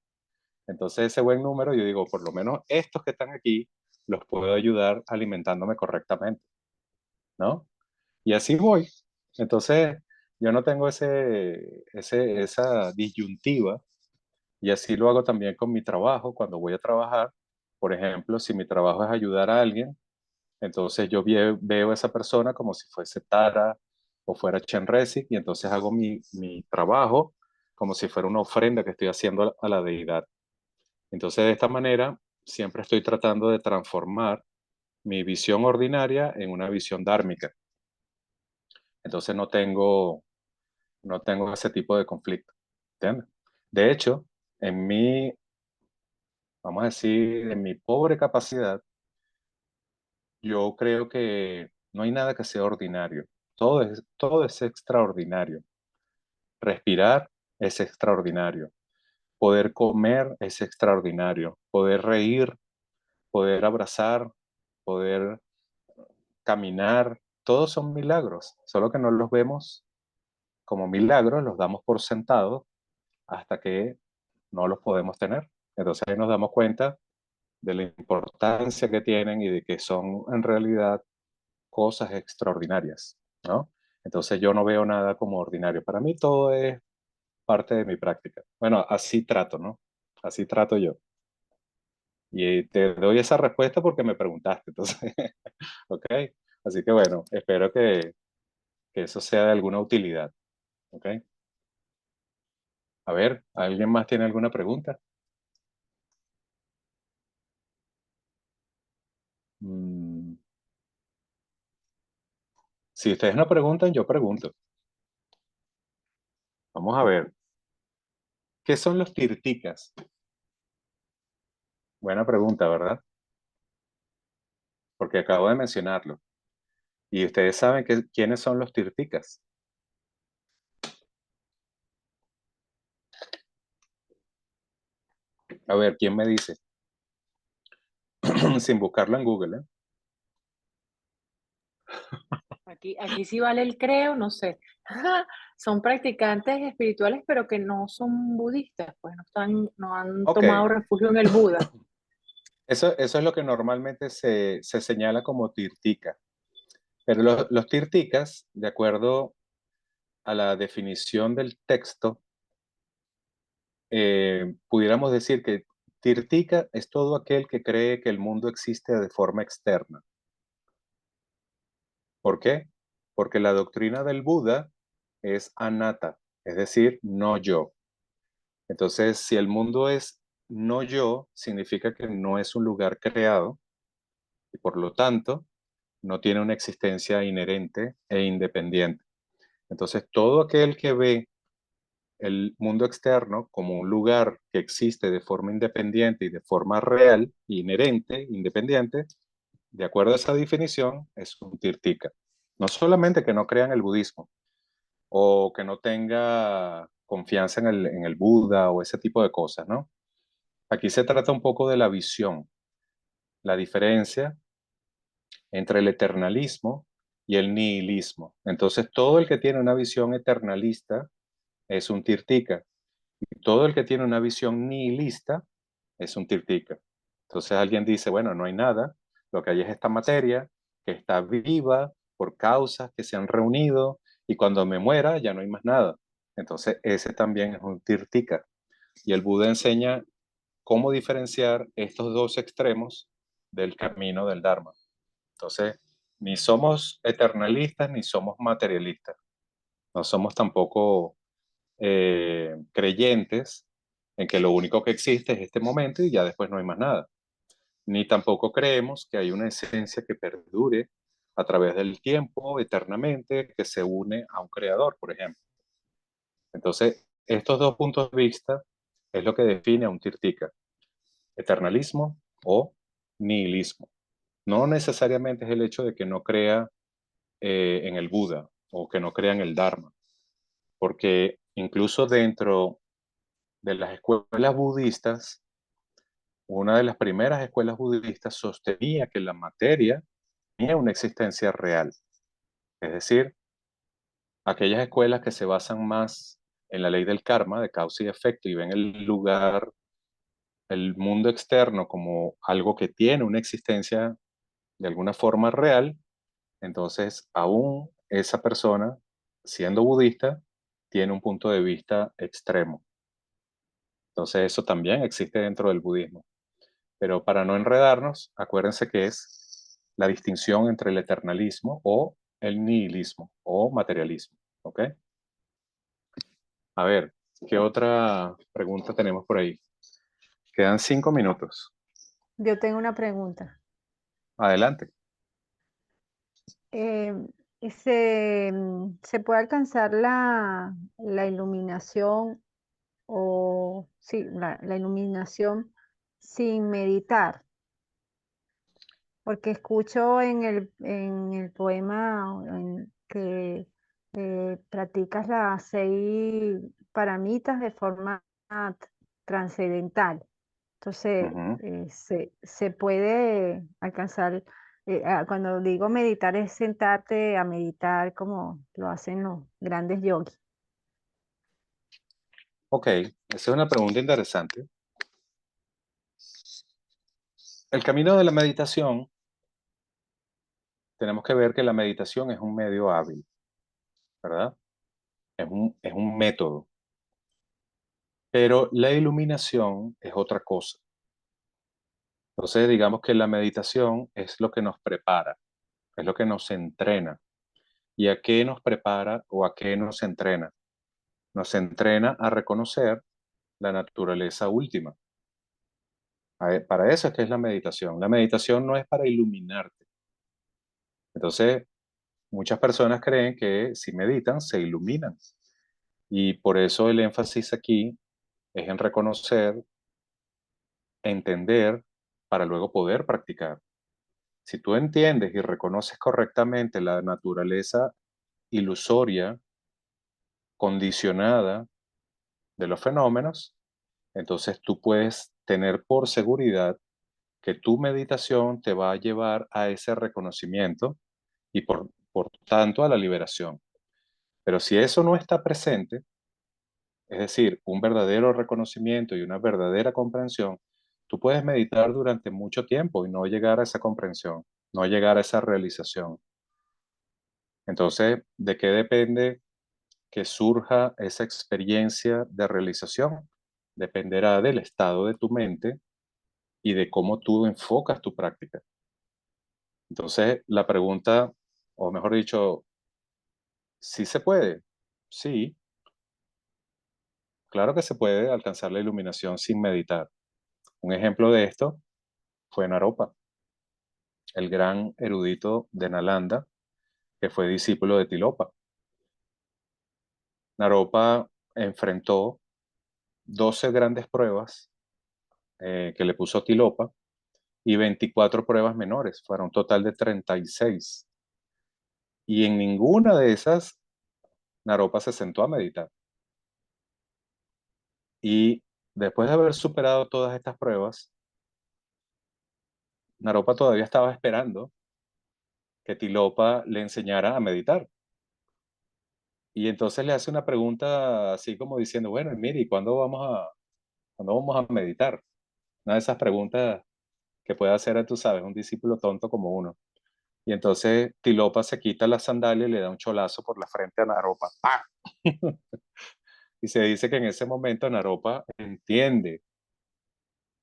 Entonces ese buen número, yo digo, por lo menos estos que están aquí, los puedo ayudar alimentándome correctamente, ¿no? Y así voy. Entonces yo no tengo esa disyuntiva y así lo hago también con mi trabajo cuando voy a trabajar. Por ejemplo, si mi trabajo es ayudar a alguien, entonces yo veo a esa persona como si fuese Tara o fuera Chenrezig y entonces hago mi trabajo como si fuera una ofrenda que estoy haciendo a la deidad. Entonces de esta manera siempre estoy tratando de transformar mi visión ordinaria en una visión dármica. Entonces no tengo ese tipo de conflicto. ¿Entiendes? De hecho, en mi, vamos a decir, en mi pobre capacidad, yo creo que no hay nada que sea ordinario. Todo es extraordinario. Respirar es extraordinario. Poder comer es extraordinario. Poder reír, poder abrazar, poder caminar, todos son milagros. Solo que no los vemos como milagros, los damos por sentados hasta que no los podemos tener. Entonces ahí nos damos cuenta de la importancia que tienen y de que son en realidad cosas extraordinarias, ¿no? Entonces yo no veo nada como ordinario. Para mí todo es parte de mi práctica. Bueno, así trato, ¿no? Así trato yo. Y te doy esa respuesta porque me preguntaste, entonces, ¿ok? Así que bueno, espero que eso sea de alguna utilidad, ¿ok? A ver, ¿alguien más tiene alguna pregunta? Mm, si ustedes no preguntan, yo pregunto. Vamos a ver. ¿Qué son los tirtikas? Buena pregunta, ¿verdad? Porque acabo de mencionarlo. Y ustedes saben quiénes son los tirtikas. A ver, ¿quién me dice? Sin buscarlo en Google, ¿eh?
Aquí sí vale el creo, no sé. Son practicantes espirituales, pero que no son budistas, pues no han
Ok,
tomado refugio en el Buda.
eso es lo que normalmente se señala como tirtika. Pero los tirtikas, de acuerdo a la definición del texto, pudiéramos decir que tirtika es todo aquel que cree que el mundo existe de forma externa. ¿Por qué? Porque la doctrina del Buda es anatta, es decir, no yo. Entonces, si el mundo es no yo, significa que no es un lugar creado y por lo tanto no tiene una existencia inherente e independiente. Entonces, todo aquel que ve el mundo externo como un lugar que existe de forma independiente y de forma real, inherente, independiente, de acuerdo a esa definición, es un tirtika. No solamente que no crea en el budismo o que no tenga confianza en el Buda o ese tipo de cosas, ¿no? Aquí se trata un poco de la visión, la diferencia entre el eternalismo y el nihilismo. Entonces, todo el que tiene una visión eternalista es un tirtika. Y todo el que tiene una visión nihilista es un tirtika. Entonces alguien dice, bueno, no hay nada, lo que hay es esta materia que está viva por causas que se han reunido y cuando me muera ya no hay más nada. Entonces ese también es un tirtika. Y el Buda enseña cómo diferenciar estos dos extremos del camino del Dharma. Entonces, ni somos eternalistas ni somos materialistas. No somos tampoco creyentes en que lo único que existe es este momento y ya después no hay más nada. Ni tampoco creemos que hay una esencia que perdure a través del tiempo, eternamente, que se une a un creador, por ejemplo. Entonces, estos dos puntos de vista es lo que define a un tirtika, eternalismo o nihilismo. No necesariamente es el hecho de que no crea en el Buda o que no crea en el Dharma, porque incluso dentro de las escuelas budistas, una de las primeras escuelas budistas sostenía que la materia tenía una existencia real. Es decir, aquellas escuelas que se basan más en la ley del karma, de causa y efecto, y ven el lugar, el mundo externo como algo que tiene una existencia de alguna forma real, entonces aún esa persona, siendo budista, tiene un punto de vista extremo. Entonces eso también existe dentro del budismo. Pero para no enredarnos, acuérdense que es la distinción entre el eternalismo o el nihilismo o materialismo. ¿Ok? A ver, ¿qué otra pregunta tenemos por ahí? Quedan 5 minutos.
Yo tengo una pregunta.
Adelante.
Eh, ¿Se puede alcanzar la iluminación o sí, la iluminación sin meditar? Porque escucho en el poema que practicas las 6 paramitas de forma trascendental. Entonces,
Ujú.
se puede alcanzar, cuando digo meditar es sentarte a meditar como lo hacen los grandes yogis.
Ok, esa es una pregunta interesante. El camino de la meditación, tenemos que ver que la meditación es un medio hábil, ¿verdad? Es un método. Pero la iluminación es otra cosa. Entonces, digamos que la meditación es lo que nos prepara, es lo que nos entrena. ¿Y a qué nos prepara o a qué nos entrena? Nos entrena a reconocer la naturaleza última. Para eso es que es la meditación. La meditación no es para iluminarte. Entonces, muchas personas creen que si meditan, se iluminan. Y por eso el énfasis aquí es en reconocer, entender, para luego poder practicar. Si tú entiendes y reconoces correctamente la naturaleza ilusoria, condicionada de los fenómenos, entonces tú puedes tener por seguridad que tu meditación te va a llevar a ese reconocimiento y por tanto a la liberación. Pero si eso no está presente, es decir, un verdadero reconocimiento y una verdadera comprensión, tú puedes meditar durante mucho tiempo y no llegar a esa comprensión, no llegar a esa realización. Entonces, ¿de qué depende que surja esa experiencia de realización? Dependerá del estado de tu mente y de cómo tú enfocas tu práctica. Entonces, la pregunta, o mejor dicho, ¿sí se puede? Sí, claro que se puede alcanzar la iluminación sin meditar. Un ejemplo de esto fue Naropa. el gran erudito de Nalanda, que fue discípulo de Tilopa. Naropa enfrentó 12 grandes pruebas que le puso Tilopa y 24 pruebas menores, fueron un total de 36. Y en ninguna de esas, Naropa se sentó a meditar. Y después de haber superado todas estas pruebas, Naropa todavía estaba esperando que Tilopa le enseñara a meditar. Y entonces le hace una pregunta así como diciendo, bueno, mire, ¿y cuándo vamos a meditar? Una de esas preguntas que puede hacer, tú sabes, un discípulo tonto como uno. Y entonces Tilopa se quita la sandalia y le da un cholazo por la frente a Naropa. ¡Pah! Y se dice que en ese momento Naropa entiende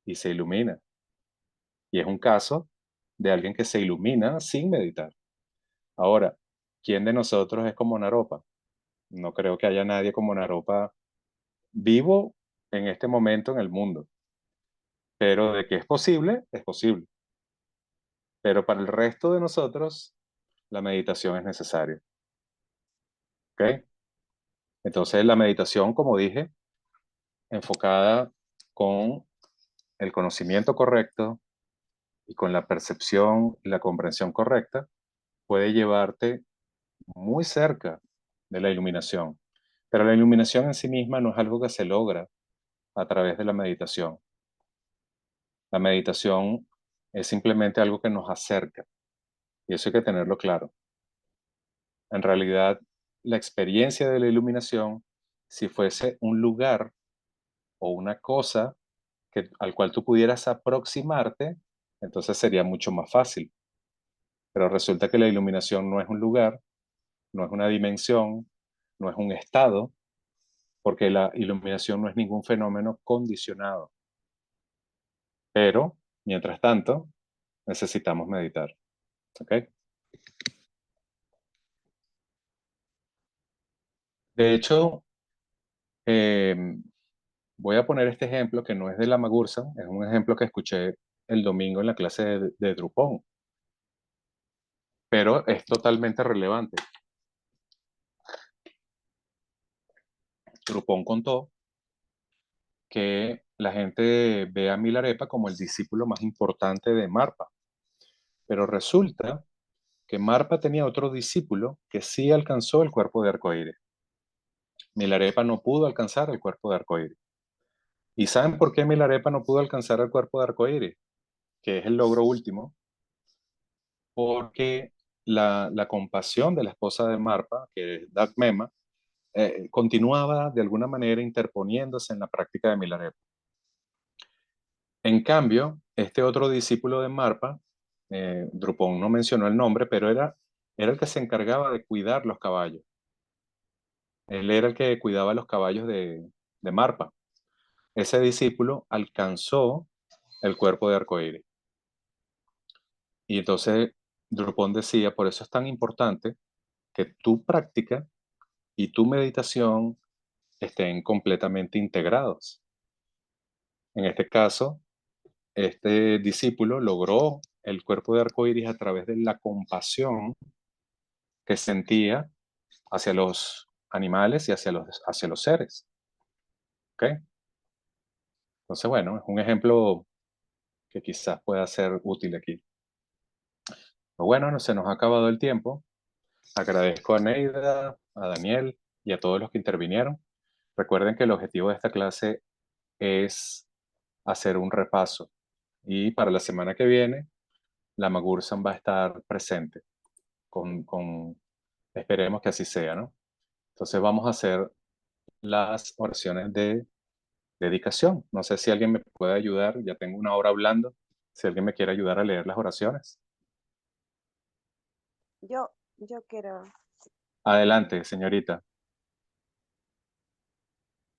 y se ilumina. Y es un caso de alguien que se ilumina sin meditar. Ahora, ¿quién de nosotros es como Naropa? No creo que haya nadie como Naropa vivo en este momento en el mundo. Pero de que es posible, es posible. Pero para el resto de nosotros, la meditación es necesaria. ¿Ok? Entonces, la meditación, como dije, enfocada con el conocimiento correcto y con la percepción y la comprensión correcta, puede llevarte muy cerca de la iluminación. Pero la iluminación en sí misma no es algo que se logra a través de la meditación. La meditación es simplemente algo que nos acerca, y eso hay que tenerlo claro. En realidad, la experiencia de la iluminación, si fuese un lugar o una cosa al cual tú pudieras aproximarte, entonces sería mucho más fácil. Pero resulta que la iluminación no es un lugar, no es una dimensión, no es un estado, porque la iluminación no es ningún fenómeno condicionado. Pero, mientras tanto, necesitamos meditar. ¿Ok? De hecho, voy a poner este ejemplo que no es de Lama Gursan, es un ejemplo que escuché el domingo en la clase de Drupon, pero es totalmente relevante. Drupon contó que la gente ve a Milarepa como el discípulo más importante de Marpa, pero resulta que Marpa tenía otro discípulo que sí alcanzó el cuerpo de arcoíris. Milarepa no pudo alcanzar el cuerpo de arcoíris. ¿Y saben por qué Milarepa no pudo alcanzar el cuerpo de arcoíris? Que es el logro último. Porque la compasión de la esposa de Marpa, que es Dakmema, continuaba de alguna manera interponiéndose en la práctica de Milarepa. En cambio, este otro discípulo de Marpa, Drupon no mencionó el nombre, pero era el que se encargaba de cuidar los caballos. Él era el que cuidaba los caballos de Marpa. Ese discípulo alcanzó el cuerpo de arcoíris. Y entonces Drupon decía, por eso es tan importante que tu práctica y tu meditación estén completamente integrados. En este caso, este discípulo logró el cuerpo de arcoíris a través de la compasión que sentía hacia los animales y hacia los seres. ¿Ok? Entonces, bueno, es un ejemplo que quizás pueda ser útil aquí. Pero bueno, no se nos ha acabado el tiempo. Agradezco a Neida, a Daniel y a todos los que intervinieron. Recuerden que el objetivo de esta clase es hacer un repaso. Y para la semana que viene, la Magursan va a estar presente. Esperemos que así sea, ¿no? Entonces vamos a hacer las oraciones de dedicación. No sé si alguien me puede ayudar. Ya tengo una hora hablando. Si alguien me quiere ayudar a leer las oraciones.
Yo quiero.
Adelante, señorita.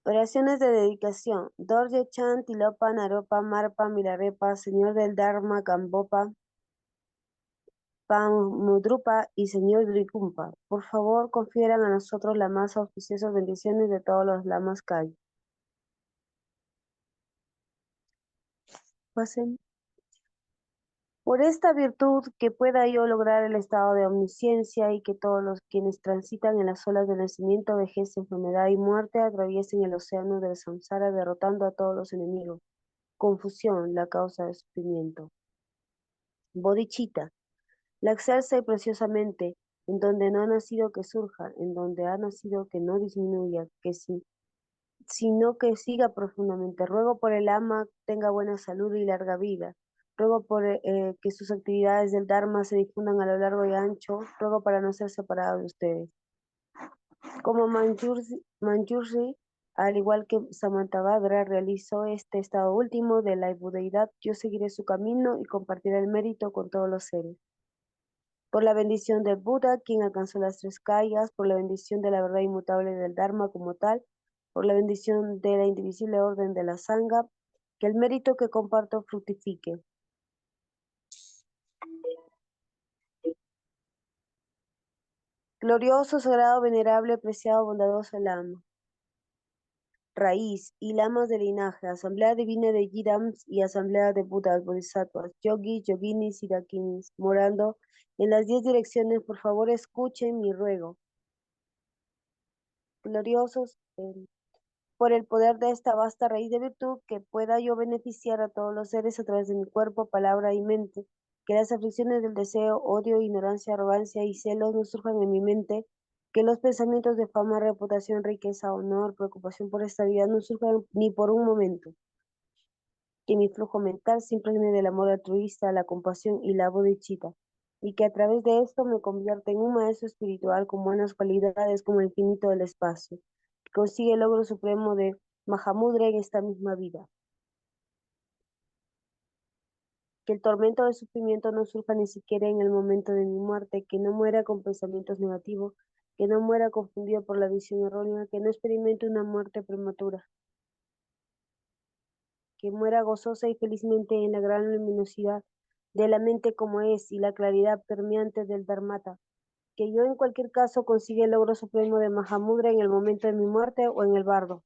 Oraciones de dedicación. Dorje Chan, Tilopa, Naropa, Marpa, Milarepa, Señor del Dharma, Gambopa, Pamudrupa y Señor Dricumpa. Por favor, confieran a nosotros las más auspiciosas bendiciones de todos los lamas Kai. Pasen. Por esta virtud que pueda yo lograr el estado de omnisciencia y que todos los quienes transitan en las olas de nacimiento, vejez, enfermedad y muerte atraviesen el océano del samsara derrotando a todos los enemigos. Confusión, la causa del sufrimiento. Bodhicitta, la excelsa y preciosamente, en donde no ha nacido que surja, en donde ha nacido que no disminuya, que sí, sino que siga profundamente. Ruego por el ama tenga buena salud y larga vida. Ruego por que sus actividades del Dharma se difundan a lo largo y ancho. Ruego para no ser separado de ustedes. Como Manjusri, al igual que Samantabhadra, realizó este estado último de la budeidad, yo seguiré su camino y compartiré el mérito con todos los seres. Por la bendición del Buda, quien alcanzó las tres kayas, por la bendición de la verdad inmutable del Dharma como tal, por la bendición de la indivisible orden de la Sangha, que el mérito que comparto fructifique. Glorioso, sagrado, venerable, preciado, bondadoso Lama. Raíz y lamas de linaje, Asamblea Divina de Yidams y Asamblea de Budas, Bodhisattvas, Yogis, Yoginis y Dakinis, morando en las 10 direcciones, por favor escuchen mi ruego. Gloriosos, por el poder de esta vasta raíz de virtud, que pueda yo beneficiar a todos los seres a través de mi cuerpo, palabra y mente, que las aflicciones del deseo, odio, ignorancia, arrogancia y celos no surjan en mi mente, que los pensamientos de fama, reputación, riqueza, honor, preocupación por estabilidad no surjan ni por un momento, que mi flujo mental se impregne del amor altruista, la compasión y la bodhicitta, y que a través de esto me convierta en un maestro espiritual con buenas cualidades como el infinito del espacio, que consigue el logro supremo de Mahamudra en esta misma vida. Que el tormento del sufrimiento no surja ni siquiera en el momento de mi muerte, que no muera con pensamientos negativos, que no muera confundido por la visión errónea, que no experimente una muerte prematura, que muera gozosa y felizmente en la gran luminosidad de la mente como es y la claridad permeante del Dharmata, que yo en cualquier caso consiga el logro supremo de Mahamudra en el momento de mi muerte o en el bardo.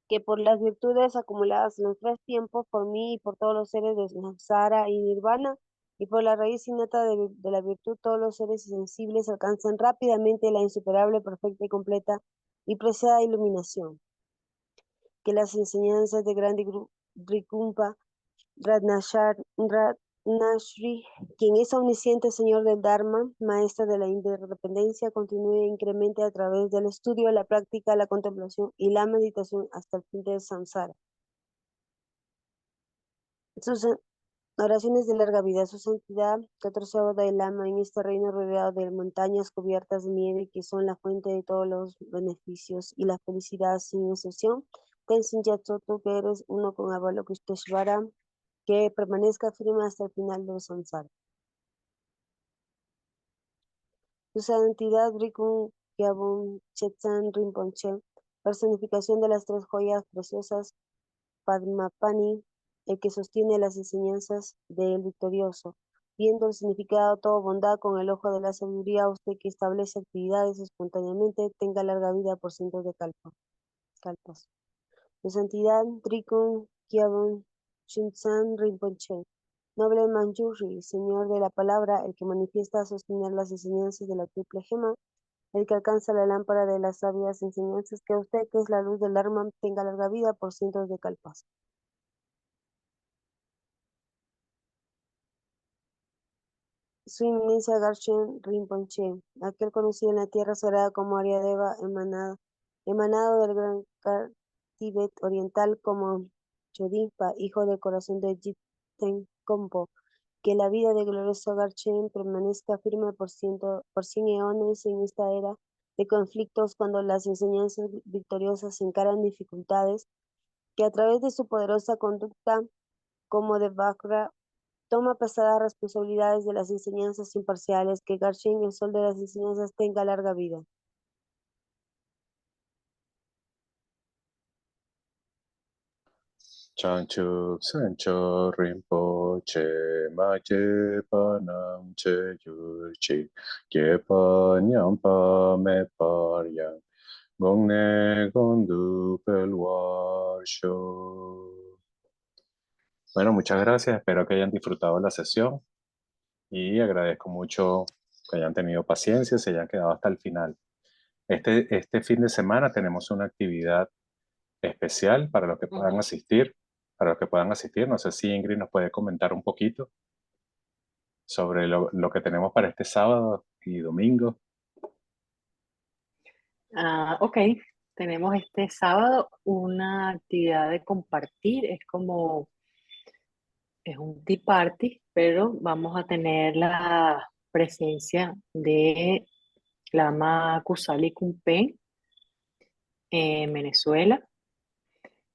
Que por las virtudes acumuladas en los 3 tiempos, por mí y por todos los seres de Samsara y Nirvana, y por la raíz innata de la virtud, todos los seres sensibles alcanzan rápidamente la insuperable, perfecta y completa y preciada iluminación. Que las enseñanzas de Grande Rikumpa Ratnashri, quien es omnisciente Señor del Dharma, maestra de la interdependencia, continúe e incremente a través del estudio, la práctica, la contemplación y la meditación hasta el fin del samsara. Sus oraciones de larga vida, su santidad, 14º Dalai Lama, en este reino rodeado de montañas cubiertas de nieve que son la fuente de todos los beneficios y la felicidad sin excepción. Tenzin Gyatso, tú que eres uno con Avalokiteshvara, que permanezca firme hasta el final del samsara. Su santidad Rikun Gyabun Chetsan Rinpoche, personificación de las 3 joyas preciosas, Padmapani, el que sostiene las enseñanzas del victorioso, viendo el significado todo bondad con el ojo de la sabiduría, usted que establece actividades espontáneamente, tenga larga vida por cientos de kalpas. Su santidad Rikun Gyabun Chetsan Rinpoche, noble Manjusri, señor de la palabra, el que manifiesta a sostener las enseñanzas de la triple gema, el que alcanza la lámpara de las sabias enseñanzas, que usted, que es la luz del Dharma, tenga larga vida por cientos de kalpas. Su eminencia Garshen Rinpoche, aquel conocido en la tierra sagrada como Aryadeva, emanado del gran Tíbet oriental como Chodimpa, hijo del corazón de Jiten Kompo, que la vida de glorioso Garshen permanezca firme por 100 eones en esta era de conflictos cuando las enseñanzas victoriosas encaran dificultades, que a través de su poderosa conducta como de Vakra toma pesadas responsabilidades de las enseñanzas imparciales, que Garshen, el sol de las enseñanzas, tenga larga vida.
Chanchuk Sancho Rinpoche Ma Jepa Nam Che Yurchi Jepa Nyampa Me Paryang Gonne Gondupel Warsho. Bueno, muchas gracias. Espero que hayan disfrutado la sesión y agradezco mucho que hayan tenido paciencia y se hayan quedado hasta el final. Este fin de semana tenemos una actividad especial para los que puedan asistir. Para los que puedan asistir, no sé si Ingrid nos puede comentar un poquito sobre lo que tenemos para este sábado y domingo.
Ok, tenemos este sábado una actividad de compartir, es un tea party, pero vamos a tener la presencia de Lama Kusali Kumpen en Venezuela.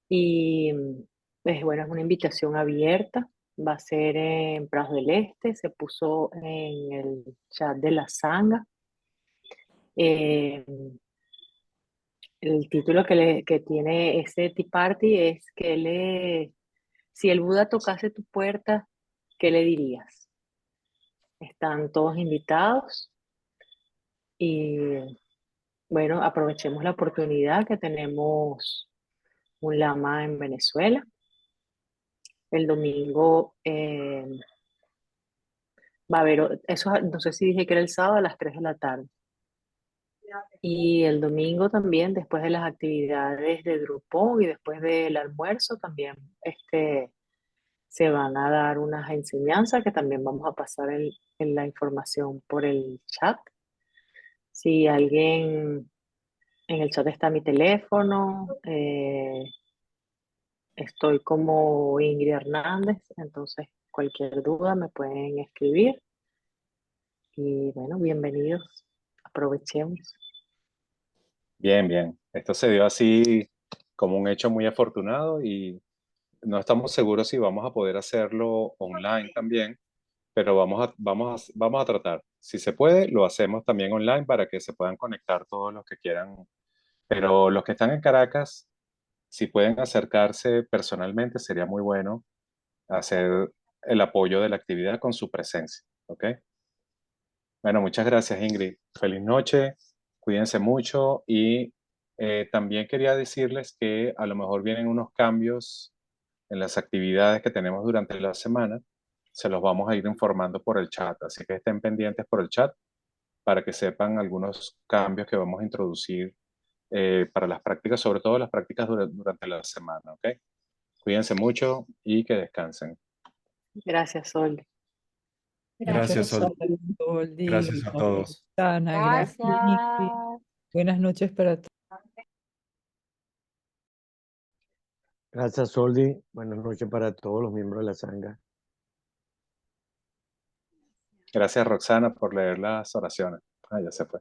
Y bueno, es una invitación abierta, va a ser en Prados del Este, se puso en el chat de la Sangha. Eh, el título que tiene ese Tea Party es si el Buda tocase tu puerta, ¿qué le dirías? Están todos invitados y bueno, aprovechemos la oportunidad que tenemos un lama en Venezuela. El domingo va a haber, eso no sé si dije que era el sábado a las 3 de la tarde. Y el domingo también, después de las actividades de Drupal y después del almuerzo, también se van a dar unas enseñanzas que también vamos a pasar en la información por el chat. Si alguien en el chat está mi teléfono, estoy como Ingrid Hernández, entonces cualquier duda me pueden escribir. Y bueno, bienvenidos, aprovechemos.
Bien, bien. Esto se dio así como un hecho muy afortunado y no estamos seguros si vamos a poder hacerlo online también, pero vamos a tratar. Si se puede, lo hacemos también online para que se puedan conectar todos los que quieran. Pero los que están en Caracas, si pueden acercarse personalmente, sería muy bueno hacer el apoyo de la actividad con su presencia. ¿Ok? Bueno, muchas gracias, Ingrid. Feliz noche, cuídense mucho y también quería decirles que a lo mejor vienen unos cambios en las actividades que tenemos durante la semana. Se los vamos a ir informando por el chat, así que estén pendientes por el chat para que sepan algunos cambios que vamos a introducir para las prácticas, sobre todo las prácticas durante la semana, ¿ok? Cuídense mucho y que descansen.
Gracias, Sol.
Gracias, Sol.
Soldi.
Gracias a todos.
Roxana, gracias. Ingrid. Buenas noches para todos.
Gracias, Soldi. Buenas noches para todos los miembros de la Sangha.
Gracias, Roxana, por leer las oraciones. Ah, ya se fue.